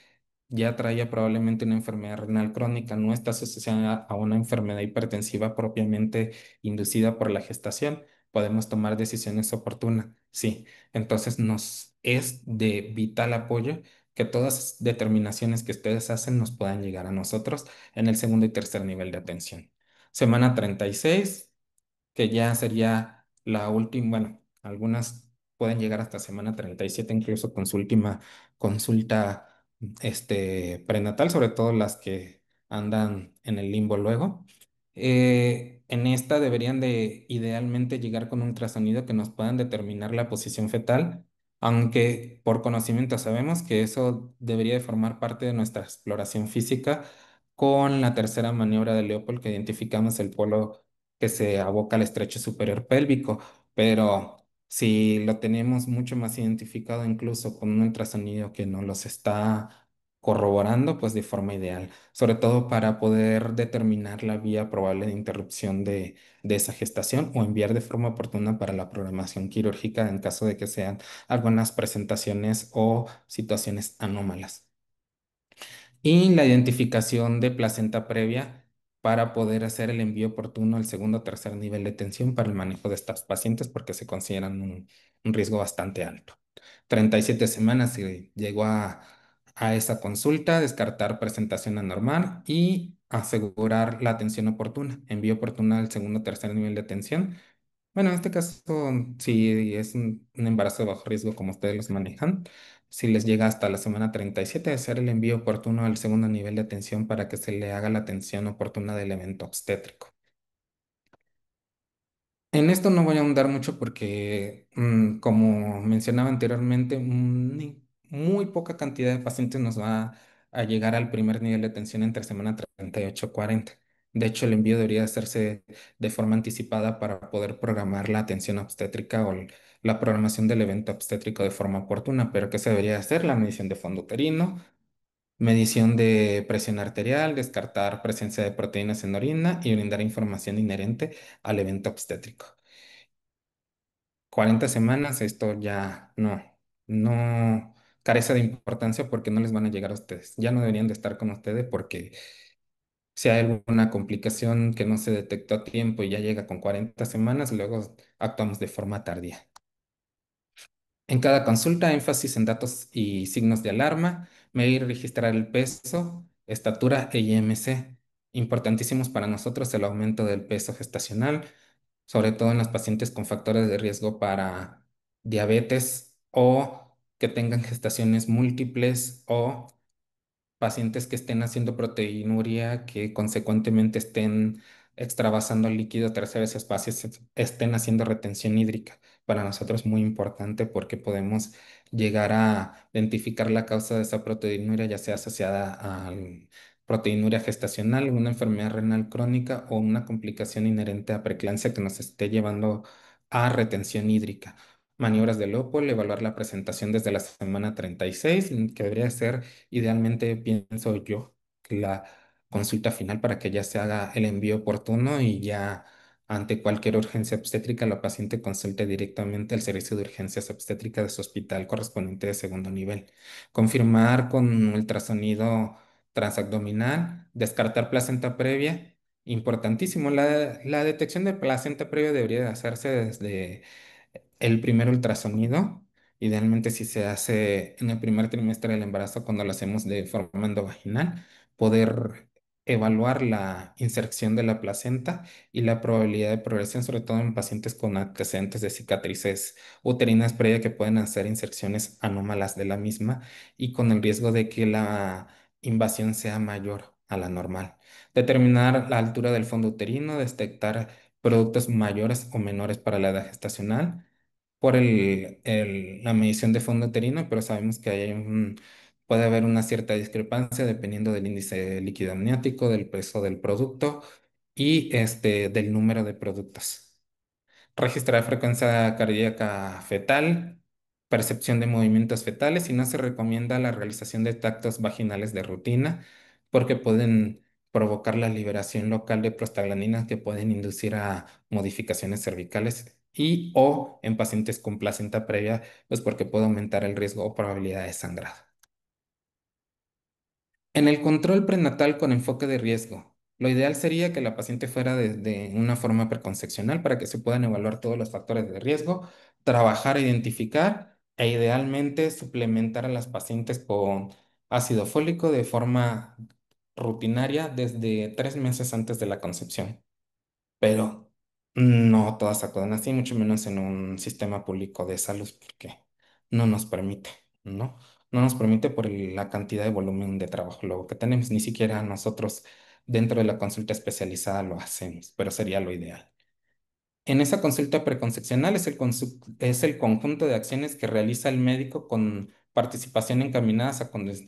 S2: ya traía probablemente una enfermedad renal crónica, no está asociada a una enfermedad hipertensiva propiamente inducida por la gestación. Podemos tomar decisiones oportunas, sí. Entonces nos es de vital apoyo que todas las determinaciones que ustedes hacen nos puedan llegar a nosotros en el segundo y tercer nivel de atención. Semana 36, que ya sería la última, bueno, algunas pueden llegar hasta semana 37 incluso con su última consulta prenatal, sobre todo las que andan en el limbo luego. En esta deberían de idealmente llegar con un ultrasonido que nos puedan determinar la posición fetal, aunque por conocimiento sabemos que eso debería de formar parte de nuestra exploración física con la tercera maniobra de Leopold, que identificamos el polo que se aboca al estrecho superior pélvico, pero si lo tenemos mucho más identificado incluso con un ultrasonido que nos los está corroborando, pues de forma ideal, sobre todo para poder determinar la vía probable de interrupción de esa gestación o enviar de forma oportuna para la programación quirúrgica en caso de que sean algunas presentaciones o situaciones anómalas y la identificación de placenta previa para poder hacer el envío oportuno al segundo o tercer nivel de tensión para el manejo de estas pacientes porque se consideran un riesgo bastante alto. 37 semanas y llegó a esa consulta, descartar presentación anormal y asegurar la atención oportuna, envío oportuno al segundo o tercer nivel de tensión. Bueno, en este caso, si es un embarazo de bajo riesgo como ustedes los manejan, si les llega hasta la semana 37, hacer el envío oportuno al segundo nivel de atención para que se le haga la atención oportuna del evento obstétrico. En esto no voy a ahondar mucho porque, como mencionaba anteriormente, muy poca cantidad de pacientes nos va a llegar al primer nivel de atención entre semana 38 y 40. De hecho, el envío debería hacerse de forma anticipada para poder programar la atención obstétrica o la programación del evento obstétrico de forma oportuna. Pero ¿qué se debería hacer? La medición de fondo uterino, medición de presión arterial, descartar presencia de proteínas en orina y brindar información inherente al evento obstétrico. 40 semanas, esto ya no carece de importancia porque no les van a llegar a ustedes. Ya no deberían de estar con ustedes porque si hay alguna complicación que no se detectó a tiempo y ya llega con 40 semanas, luego actuamos de forma tardía. En cada consulta, énfasis en datos y signos de alarma, medir y registrar el peso, estatura e IMC. Importantísimos para nosotros el aumento del peso gestacional, sobre todo en los pacientes con factores de riesgo para diabetes o que tengan gestaciones múltiples o pacientes que estén haciendo proteinuria, que consecuentemente estén extravasando líquido a terceros espacios, estén haciendo retención hídrica. Para nosotros es muy importante porque podemos llegar a identificar la causa de esa proteinuria, ya sea asociada a proteinuria gestacional, una enfermedad renal crónica o una complicación inherente a preeclampsia que nos esté llevando a retención hídrica. Maniobras de Lopol, evaluar la presentación desde la semana 36, que debería ser idealmente, pienso yo, que la consulta final para que ya se haga el envío oportuno y ya ante cualquier urgencia obstétrica la paciente consulte directamente al servicio de urgencias obstétricas de su hospital correspondiente de segundo nivel. Confirmar con ultrasonido transabdominal, descartar placenta previa. Importantísimo, la detección de placenta previa debería de hacerse desde el primer ultrasonido, idealmente si se hace en el primer trimestre del embarazo cuando lo hacemos de forma endovaginal, poder evaluar la inserción de la placenta y la probabilidad de progresión, sobre todo en pacientes con antecedentes de cicatrices uterinas previa que pueden hacer inserciones anómalas de la misma y con el riesgo de que la invasión sea mayor a la normal. Determinar la altura del fondo uterino, detectar productos mayores o menores para la edad gestacional por la medición de fondo uterino, pero sabemos que puede haber una cierta discrepancia dependiendo del índice de líquido amniótico, del peso del producto y del número de productos. Registrar frecuencia cardíaca fetal, percepción de movimientos fetales y no se recomienda la realización de tactos vaginales de rutina porque pueden provocar la liberación local de prostaglandinas que pueden inducir a modificaciones cervicales y o en pacientes con placenta previa, pues porque puede aumentar el riesgo o probabilidad de sangrado. En el control prenatal con enfoque de riesgo, lo ideal sería que la paciente fuera de una forma preconcepcional para que se puedan evaluar todos los factores de riesgo, trabajar, identificar e idealmente suplementar a las pacientes con ácido fólico de forma rutinaria desde 3 meses antes de la concepción. Pero no todas actúan así, mucho menos en un sistema público de salud, porque no nos permite, ¿no? No nos permite por la cantidad de volumen de trabajo luego que tenemos, ni siquiera nosotros dentro de la consulta especializada lo hacemos, pero sería lo ideal. En esa consulta preconcepcional es el conjunto de acciones que realiza el médico con participación encaminadas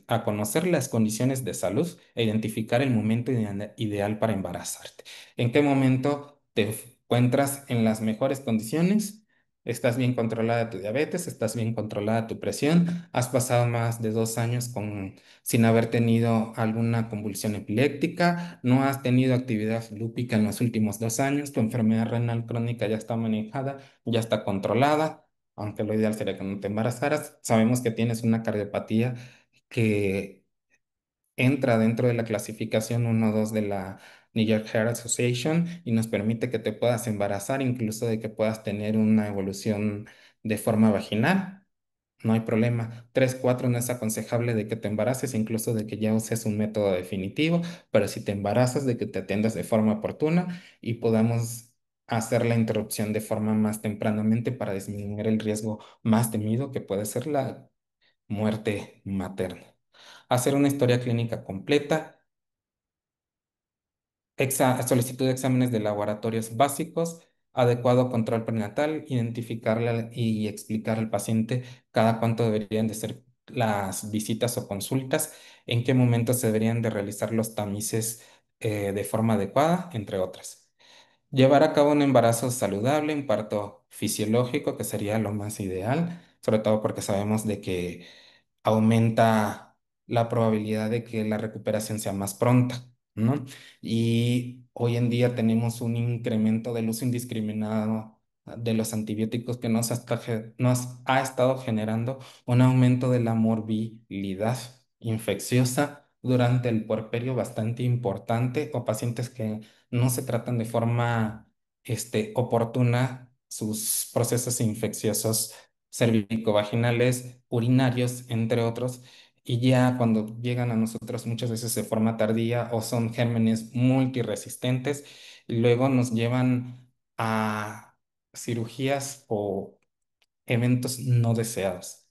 S2: a conocer las condiciones de salud e identificar el momento ideal para embarazarte. ¿En qué momento te encuentras en las mejores condiciones? ¿Estás bien controlada tu diabetes? ¿Estás bien controlada tu presión? ¿Has pasado más de 2 años sin haber tenido alguna convulsión epiléptica? ¿No has tenido actividad lúpica en los últimos 2 años? ¿Tu enfermedad renal crónica ya está manejada, ya está controlada? Aunque lo ideal sería que no te embarazaras. Sabemos que tienes una cardiopatía que entra dentro de la clasificación 1-2 de la New York Heart Association y nos permite que te puedas embarazar, incluso de que puedas tener una evolución de forma vaginal. No hay problema. 3-4 no es aconsejable de que te embaraces, incluso de que ya uses un método definitivo, pero si te embarazas, de que te atiendas de forma oportuna y podamos hacer la interrupción de forma más tempranamente para disminuir el riesgo más temido que puede ser la muerte materna. Hacer una historia clínica completa, solicitud de exámenes de laboratorios básicos, adecuado control prenatal, identificarle y explicar al paciente cada cuánto deberían de ser las visitas o consultas, en qué momento se deberían de realizar los tamices de forma adecuada, entre otras. Llevar a cabo un embarazo saludable, un parto fisiológico, que sería lo más ideal, sobre todo porque sabemos de que aumenta la probabilidad de que la recuperación sea más pronta, ¿no? Y hoy en día tenemos un incremento del uso indiscriminado de los antibióticos que nos ha estado generando un aumento de la morbilidad infecciosa durante el puerperio bastante importante o pacientes que no se tratan de forma oportuna sus procesos infecciosos cervicovaginales, urinarios, entre otros, y ya cuando llegan a nosotros muchas veces de forma tardía o son gérmenes multiresistentes, y luego nos llevan a cirugías o eventos no deseados.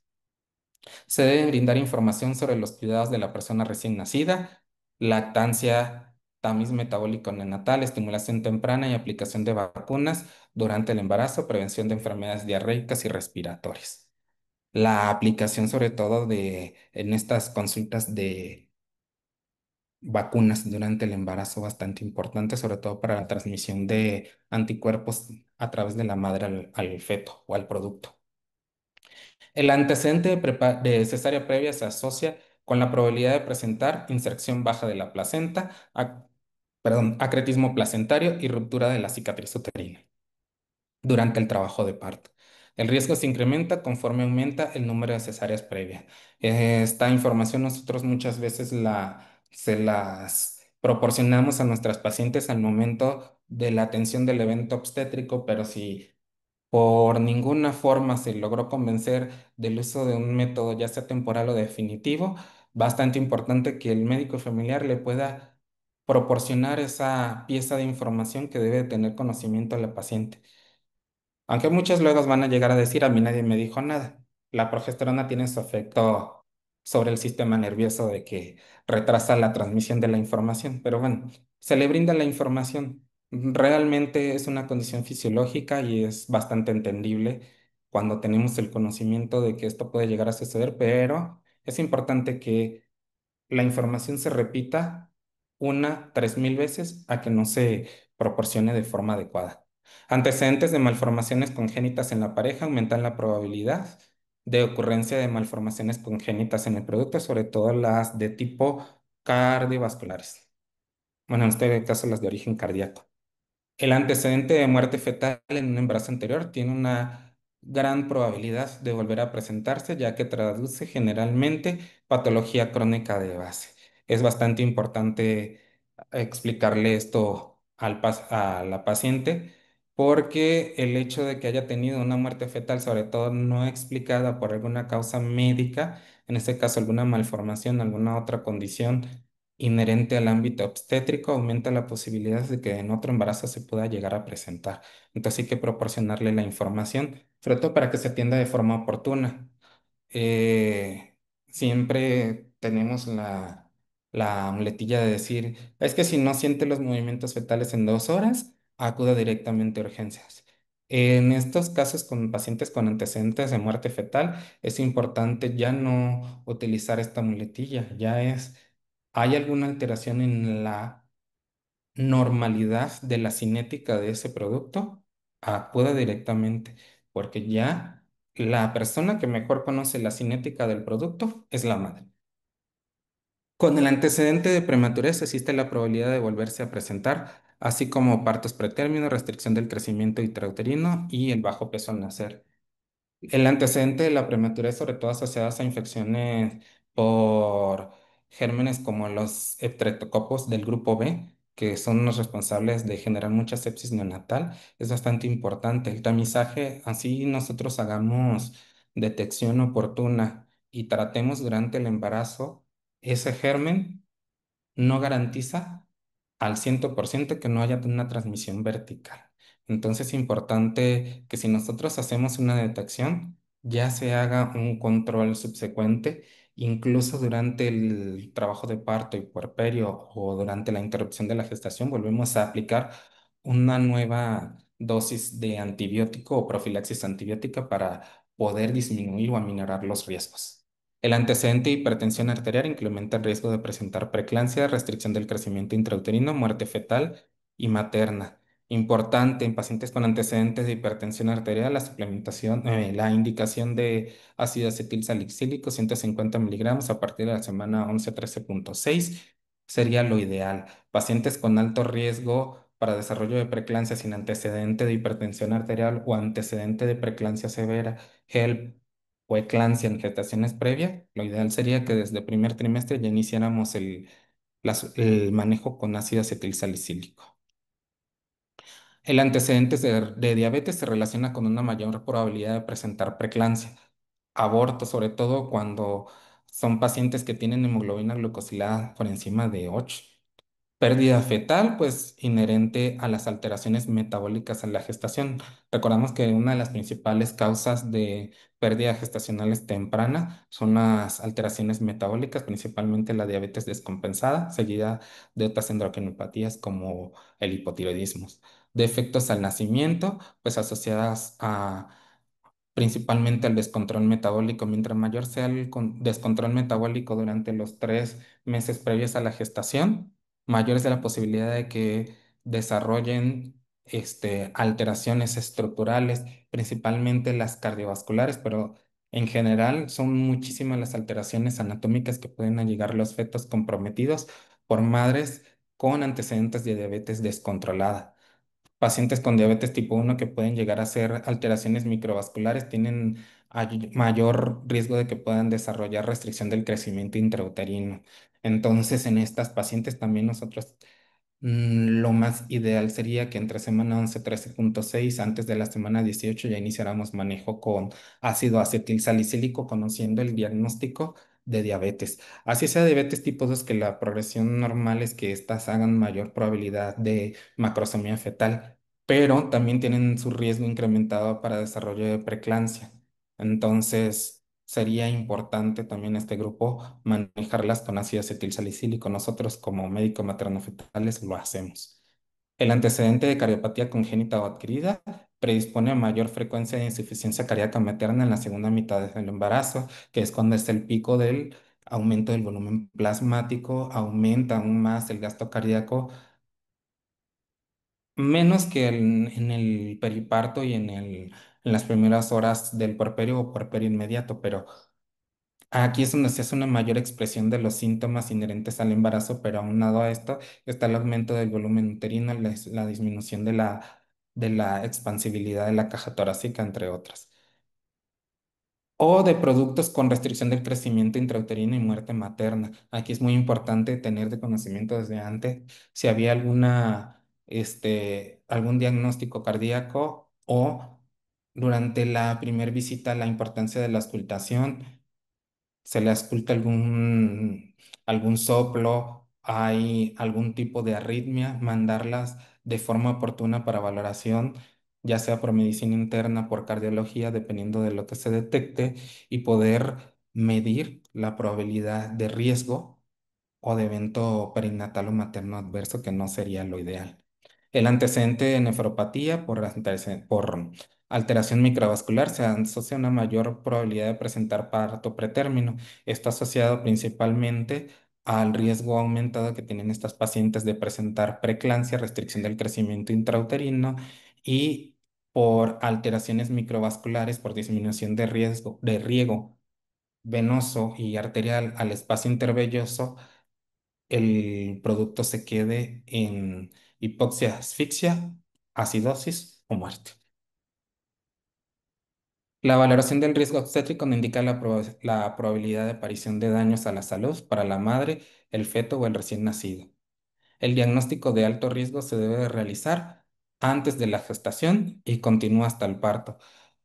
S2: Se debe brindar información sobre los cuidados de la persona recién nacida, lactancia, tamiz metabólico neonatal, estimulación temprana y aplicación de vacunas durante el embarazo, prevención de enfermedades diarreicas y respiratorias. La aplicación sobre todo en estas consultas de vacunas durante el embarazo bastante importante, sobre todo para la transmisión de anticuerpos a través de la madre al feto o al producto. El antecedente de cesárea previa se asocia con la probabilidad de presentar inserción baja de la placenta, acretismo placentario y ruptura de la cicatriz uterina durante el trabajo de parto. El riesgo se incrementa conforme aumenta el número de cesáreas previas. Esta información nosotros muchas veces se las proporcionamos a nuestras pacientes al momento de la atención del evento obstétrico, pero si por ninguna forma se logró convencer del uso de un método, ya sea temporal o definitivo, bastante importante que el médico familiar le pueda proporcionar esa pieza de información que debe tener conocimiento a la paciente. Aunque muchos luego van a llegar a decir, a mí nadie me dijo nada. La progesterona tiene su efecto sobre el sistema nervioso de que retrasa la transmisión de la información, pero bueno, se le brinda la información. Realmente es una condición fisiológica y es bastante entendible cuando tenemos el conocimiento de que esto puede llegar a suceder, pero es importante que la información se repita 3.000 veces a que no se proporcione de forma adecuada. Antecedentes de malformaciones congénitas en la pareja aumentan la probabilidad de ocurrencia de malformaciones congénitas en el producto, sobre todo las de tipo cardiovasculares. Bueno, en este caso las de origen cardíaco. El antecedente de muerte fetal en un embarazo anterior tiene una gran probabilidad de volver a presentarse, ya que traduce generalmente patología crónica de base. Es bastante importante explicarle esto a la paciente, porque el hecho de que haya tenido una muerte fetal, sobre todo no explicada por alguna causa médica, en este caso alguna malformación, alguna otra condición inherente al ámbito obstétrico, aumenta la posibilidad de que en otro embarazo se pueda llegar a presentar. Entonces hay que proporcionarle la información, sobre todo para que se atienda de forma oportuna. eh, Siempre tenemos la muletilla de decir, es que si no siente los movimientos fetales en 2 horas, acuda directamente a urgencias. En estos casos con pacientes con antecedentes de muerte fetal, es importante ya no utilizar esta muletilla, ¿hay alguna alteración en la normalidad de la cinética de ese producto? Acuda directamente, porque ya la persona que mejor conoce la cinética del producto es la madre. Con el antecedente de prematurez existe la probabilidad de volverse a presentar, así como partos pretérmino, restricción del crecimiento intrauterino y el bajo peso al nacer. El antecedente de la prematurez, sobre todo asociadas a infecciones por gérmenes como los streptococos del grupo B, que son los responsables de generar mucha sepsis neonatal, es bastante importante. El tamizaje, así nosotros hagamos detección oportuna y tratemos durante el embarazo ese germen, no garantiza al 100% que no haya una transmisión vertical. Entonces es importante que si nosotros hacemos una detección, ya se haga un control subsecuente, incluso durante el trabajo de parto y puerperio o durante la interrupción de la gestación, volvemos a aplicar una nueva dosis de antibiótico o profilaxis antibiótica para poder disminuir o aminorar los riesgos. El antecedente de hipertensión arterial incrementa el riesgo de presentar preeclampsia, restricción del crecimiento intrauterino, muerte fetal y materna. Importante en pacientes con antecedentes de hipertensión arterial, la indicación de ácido acetil salicílico 150 miligramos a partir de la semana 11-13.6 sería lo ideal. Pacientes con alto riesgo para desarrollo de preeclampsia sin antecedente de hipertensión arterial o antecedente de preeclampsia severa, HELP o eclampsia en gestaciones previas, lo ideal sería que desde primer trimestre ya iniciáramos el manejo con ácido acetilsalicílico. El antecedente de diabetes se relaciona con una mayor probabilidad de presentar preeclampsia, aborto, sobre todo cuando son pacientes que tienen hemoglobina glucosilada por encima de 8. Pérdida fetal, pues inherente a las alteraciones metabólicas en la gestación. Recordamos que una de las principales causas de pérdida gestacionales temprana son las alteraciones metabólicas, principalmente la diabetes descompensada, seguida de otras endocrinopatías como el hipotiroidismo. Defectos al nacimiento, pues asociadas a principalmente al descontrol metabólico. Mientras mayor sea el descontrol metabólico durante los 3 meses previos a la gestación, mayor es la posibilidad de que desarrollen alteraciones estructurales, principalmente las cardiovasculares, pero en general son muchísimas las alteraciones anatómicas que pueden llegar a los fetos comprometidos por madres con antecedentes de diabetes descontrolada. Pacientes con diabetes tipo 1 que pueden llegar a ser alteraciones microvasculares tienen mayor riesgo de que puedan desarrollar restricción del crecimiento intrauterino. Entonces, en estas pacientes también nosotros lo más ideal sería que entre semana 11-13.6, antes de la semana 18, ya iniciáramos manejo con ácido acetil salicílico, conociendo el diagnóstico de diabetes. Así sea diabetes tipo 2, que la progresión normal es que éstas hagan mayor probabilidad de macrosomía fetal, pero también tienen su riesgo incrementado para desarrollo de preeclampsia. Entonces, sería importante también este grupo manejarlas con ácido acetilsalicílico. Nosotros como médico materno-fetales lo hacemos. El antecedente de cardiopatía congénita o adquirida predispone a mayor frecuencia de insuficiencia cardíaca materna en la segunda mitad del embarazo, que es cuando es el pico del aumento del volumen plasmático, aumenta aún más el gasto cardíaco, menos que en el periparto y en las primeras horas del puerperio o puerperio inmediato, pero Aquí es donde se hace una mayor expresión de los síntomas inherentes al embarazo, pero aunado a esto está el aumento del volumen uterino, la disminución de la expansibilidad de la caja torácica, entre otras. O de productos con restricción del crecimiento intrauterino y muerte materna. Aquí es muy importante tener de conocimiento desde antes si había algún diagnóstico cardíaco o durante la primera visita la importancia de la auscultación, se le ausculta algún soplo, hay algún tipo de arritmia, mandarlas de forma oportuna para valoración, ya sea por medicina interna, por cardiología, dependiendo de lo que se detecte, y poder medir la probabilidad de riesgo o de evento perinatal o materno adverso, que no sería lo ideal. El antecedente de nefropatía por alteración microvascular se asocia a una mayor probabilidad de presentar parto pretérmino. Está asociado principalmente al riesgo aumentado que tienen estas pacientes de presentar preeclampsia, restricción del crecimiento intrauterino y por alteraciones microvasculares, por disminución de riego venoso y arterial al espacio intervelloso, el producto se quede en hipoxia, asfixia, acidosis o muerte. La valoración del riesgo obstétrico no indica la probabilidad de aparición de daños a la salud para la madre, el feto o el recién nacido. El diagnóstico de alto riesgo se debe de realizar antes de la gestación y continúa hasta el parto.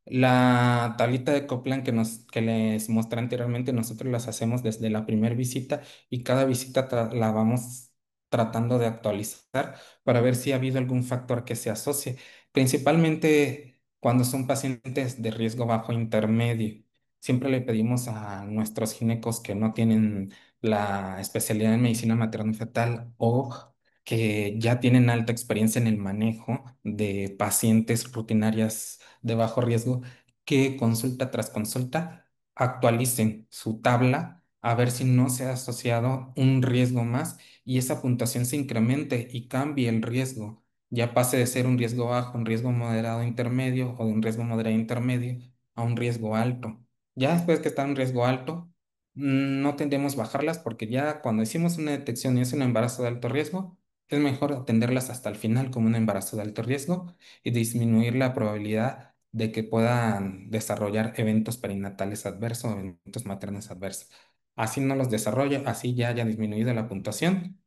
S2: La tablita de Copland que les mostré anteriormente, nosotros las hacemos desde la primera visita y cada visita la vamos tratando de actualizar para ver si ha habido algún factor que se asocie, principalmente cuando son pacientes de riesgo bajo intermedio. Siempre le pedimos a nuestros ginecos que no tienen la especialidad en medicina materno-fetal o que ya tienen alta experiencia en el manejo de pacientes rutinarias de bajo riesgo, que consulta tras consulta actualicen su tabla a ver si no se ha asociado un riesgo más y esa puntuación se incremente y cambie el riesgo. Ya pase de ser un riesgo bajo, un riesgo moderado intermedio o de un riesgo moderado intermedio a un riesgo alto. Ya después que está en riesgo alto, no tendemos a bajarlas porque ya cuando hicimos una detección y es un embarazo de alto riesgo, es mejor atenderlas hasta el final como un embarazo de alto riesgo y disminuir la probabilidad de que puedan desarrollar eventos perinatales adversos o eventos maternos adversos. Así no los desarrolla, así ya haya disminuido la puntuación.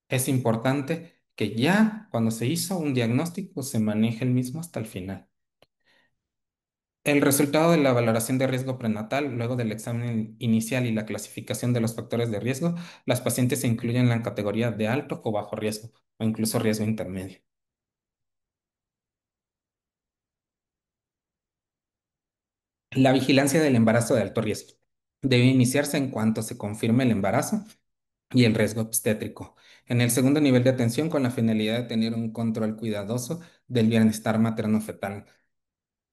S2: Es importante que ya cuando se hizo un diagnóstico se maneje el mismo hasta el final. El resultado de la valoración de riesgo prenatal, luego del examen inicial y la clasificación de los factores de riesgo, las pacientes se incluyen en la categoría de alto o bajo riesgo, o incluso riesgo intermedio. La vigilancia del embarazo de alto riesgo debe iniciarse en cuanto se confirme el embarazo y el riesgo obstétrico. En el segundo nivel de atención, con la finalidad de tener un control cuidadoso del bienestar materno-fetal.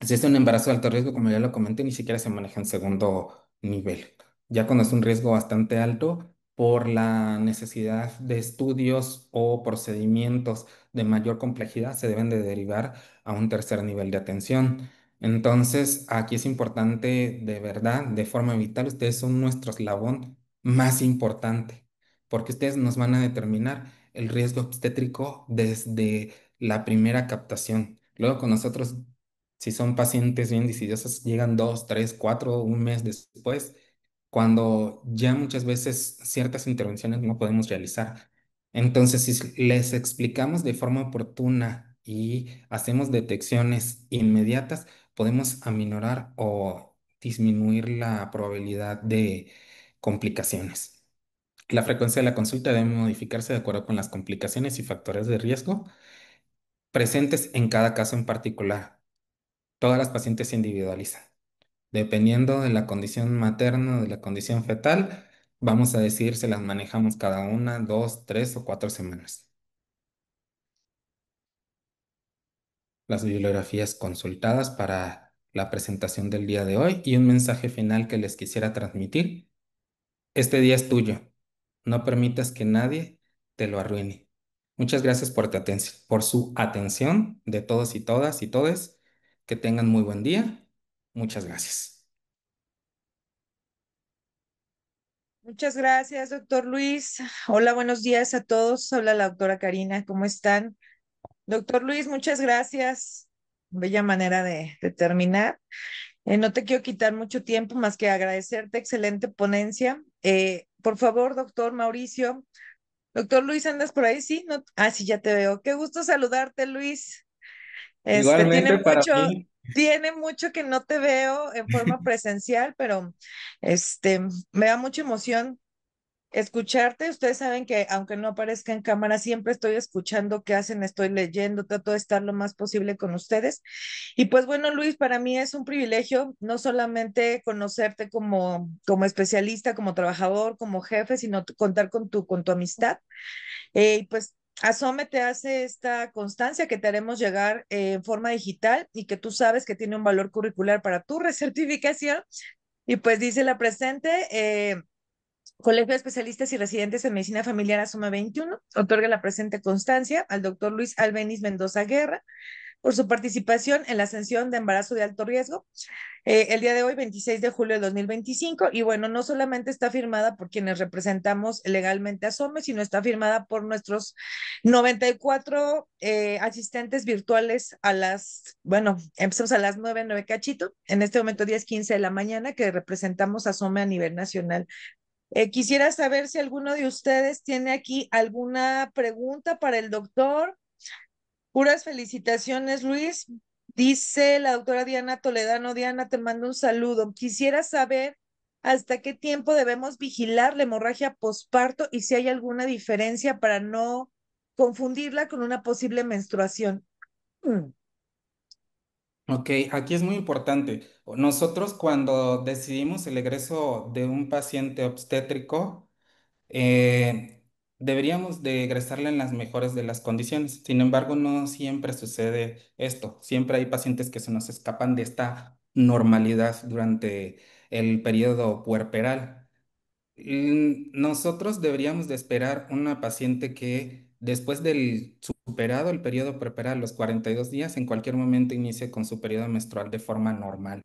S2: Si es un embarazo de alto riesgo, como ya lo comenté, ni siquiera se maneja en segundo nivel. Ya cuando es un riesgo bastante alto, por la necesidad de estudios o procedimientos de mayor complejidad, se deben de derivar a un tercer nivel de atención. Entonces, aquí es importante, de verdad, de forma vital, ustedes son nuestro eslabón más importante, porque ustedes nos van a determinar el riesgo obstétrico desde la primera captación. Luego con nosotros, si son pacientes bien decidiosos, llegan 2, 3, 4, un mes después, cuando ya muchas veces ciertas intervenciones no podemos realizar. Entonces, si les explicamos de forma oportuna y hacemos detecciones inmediatas, podemos aminorar o disminuir la probabilidad de complicaciones. La frecuencia de la consulta debe modificarse de acuerdo con las complicaciones y factores de riesgo presentes en cada caso en particular. Todas las pacientes se individualizan. Dependiendo de la condición materna o de la condición fetal, vamos a decir si las manejamos cada 1, 2, 3 o 4 semanas. Las bibliografías consultadas para la presentación del día de hoy y un mensaje final que les quisiera transmitir. Este día es tuyo. No permitas que nadie te lo arruine. Muchas gracias por tu atención, por su atención de todos y todas y todes. Que tengan muy buen día. Muchas gracias.
S3: Muchas gracias, doctor Luis. Hola, buenos días a todos. Habla la doctora Karina. ¿Cómo están? Doctor Luis, muchas gracias. Bella manera de terminar. No te quiero quitar mucho tiempo más que agradecerte. Excelente ponencia. Por favor, doctor Mauricio. Doctor Luis, ¿andas por ahí? Sí, no. Ah, sí, ya te veo. Qué gusto saludarte, Luis. Tiene
S2: Igualmente para
S3: mucho,
S2: mí.
S3: tiene mucho que no te veo en forma presencial, pero este, me da mucha emoción escucharte. Ustedes saben que aunque no aparezca en cámara, siempre estoy escuchando qué hacen, estoy leyendo, trato de estar lo más posible con ustedes. Y pues bueno, Luis, para mí es un privilegio no solamente conocerte como especialista, como trabajador, como jefe, sino contar con tu amistad. Y pues Asome te hace esta constancia que te haremos llegar en forma digital y que tú sabes que tiene un valor curricular para tu recertificación. Y pues dice la presente, Colegio de Especialistas y Residentes en Medicina Familiar Asuma 21 otorga la presente constancia al doctor Luis Albeniz Mendoza Guerra por su participación en la ascensión de embarazo de alto riesgo el día de hoy, 26 de julio de 2025. Y bueno, no solamente está firmada por quienes representamos legalmente a SOME, sino está firmada por nuestros 94 asistentes virtuales bueno, empezamos a las 9 cachito, en este momento 10:15 de la mañana, que representamos a SOME a nivel nacional. Quisiera saber si alguno de ustedes tiene aquí alguna pregunta para el doctor. Puras felicitaciones, Luis. Dice la doctora Diana Toledano. Diana, te mando un saludo. Quisiera saber hasta qué tiempo debemos vigilar la hemorragia posparto y si hay alguna diferencia para no confundirla con una posible menstruación. Mm.
S2: Ok, aquí es muy importante. Nosotros cuando decidimos el egreso de un paciente obstétrico, eh, deberíamos de egresarla en las mejores de las condiciones. Sin embargo, no siempre sucede esto. Siempre hay pacientes que se nos escapan de esta normalidad durante el periodo puerperal. Nosotros deberíamos de esperar una paciente que después del superado el periodo puerperal, los 42 días, en cualquier momento inicie con su periodo menstrual de forma normal.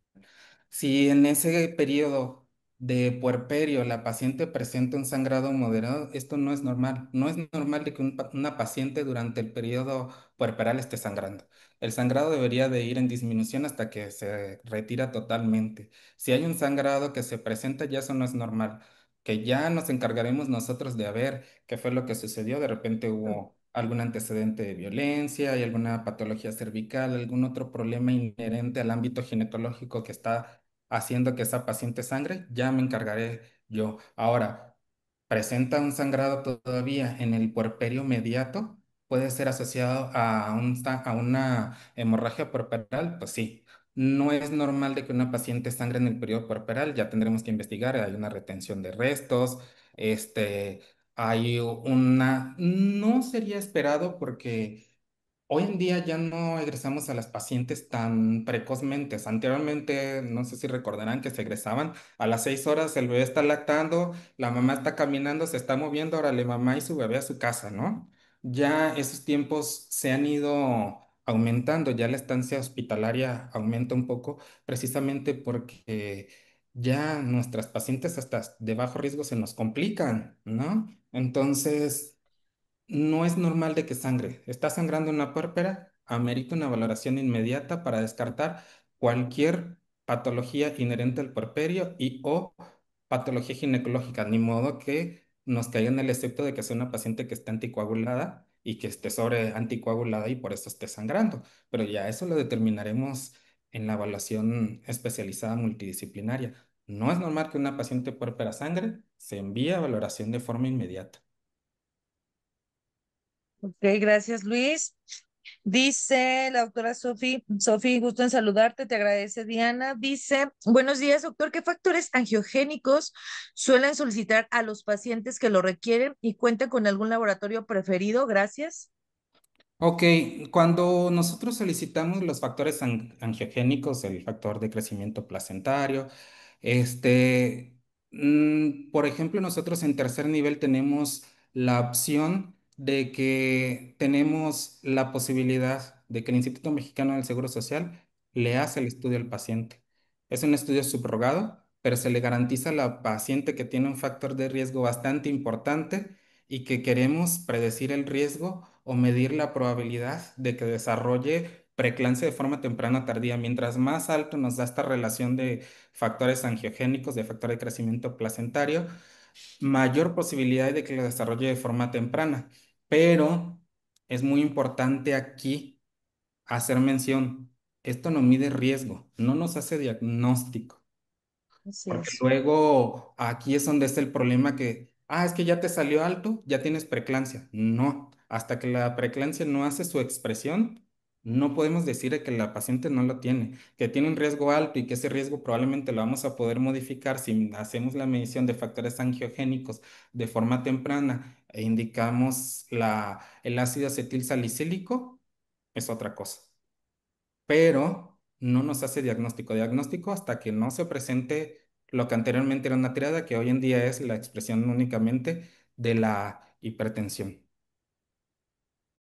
S2: Si en ese periodo de puerperio la paciente presenta un sangrado moderado, esto no es normal. No es normal de que una paciente durante el periodo puerperal esté sangrando. El sangrado debería de ir en disminución hasta que se retira totalmente. Si hay un sangrado que se presenta, ya eso no es normal. Que ya nos encargaremos nosotros de ver qué fue lo que sucedió. De repente hubo algún antecedente de violencia, hay alguna patología cervical, algún otro problema inherente al ámbito ginecológico que está haciendo que esa paciente sangre, ya me encargaré yo. Ahora, presenta un sangrado todavía en el puerperio mediato, puede ser asociado a, a una hemorragia puerperal, pues sí. No es normal de que una paciente sangre en el periodo puerperal, ya tendremos que investigar, hay una retención de restos, este, hay una, no sería esperado porque hoy en día ya no egresamos a las pacientes tan precozmente. Anteriormente, no sé si recordarán que se egresaban a las 6 horas, el bebé está lactando, la mamá está caminando, se está moviendo, órale, mamá y su bebé a su casa, ¿no? Ya esos tiempos se han ido aumentando, ya la estancia hospitalaria aumenta un poco, precisamente porque ya nuestras pacientes hasta de bajo riesgo se nos complican, ¿no? Entonces... No es normal de que sangre. Está sangrando una pérpera, amerita una valoración inmediata para descartar cualquier patología inherente al puerperio y o patología ginecológica, ni modo que nos caiga en el excepto de que sea una paciente que esté anticoagulada y que esté sobre anticoagulada y por eso esté sangrando. Pero ya eso lo determinaremos en la evaluación especializada multidisciplinaria. No es normal que una paciente puerpera sangre, se envíe a valoración de forma inmediata.
S3: Ok, gracias, Luis. Dice la doctora Sofi, gusto en saludarte, te agradece Diana. Dice, buenos días, doctor, ¿qué factores angiogénicos suelen solicitar a los pacientes que lo requieren y cuenta con algún laboratorio preferido? Gracias.
S2: Ok, cuando nosotros solicitamos los factores angiogénicos, el factor de crecimiento placentario, este, por ejemplo, nosotros en tercer nivel tenemos la opción de que tenemos la posibilidad de que el Instituto Mexicano del Seguro Social le hace el estudio al paciente. Es un estudio subrogado pero se le garantiza a la paciente que tiene un factor de riesgo bastante importante y que queremos predecir el riesgo o medir la probabilidad de que desarrolle preeclampsia de forma temprana o tardía. Mientras más alto nos da esta relación de factores angiogénicos, de factor de crecimiento placentario, mayor posibilidad de que lo desarrolle de forma temprana. Pero es muy importante aquí hacer mención, esto no mide riesgo, no nos hace diagnóstico.
S3: Así
S2: Porque
S3: es.
S2: luego aquí es donde está el problema que, es que ya te salió alto, ya tienes preeclampsia. No, hasta que la preeclampsia no hace su expresión, no podemos decir que la paciente no lo tiene, que tiene un riesgo alto y que ese riesgo probablemente lo vamos a poder modificar si hacemos la medición de factores angiogénicos de forma temprana e indicamos el ácido acetil salicílico, es otra cosa, pero no nos hace diagnóstico. Diagnóstico hasta que no se presente lo que anteriormente era una triada, que hoy en día es la expresión únicamente de la hipertensión.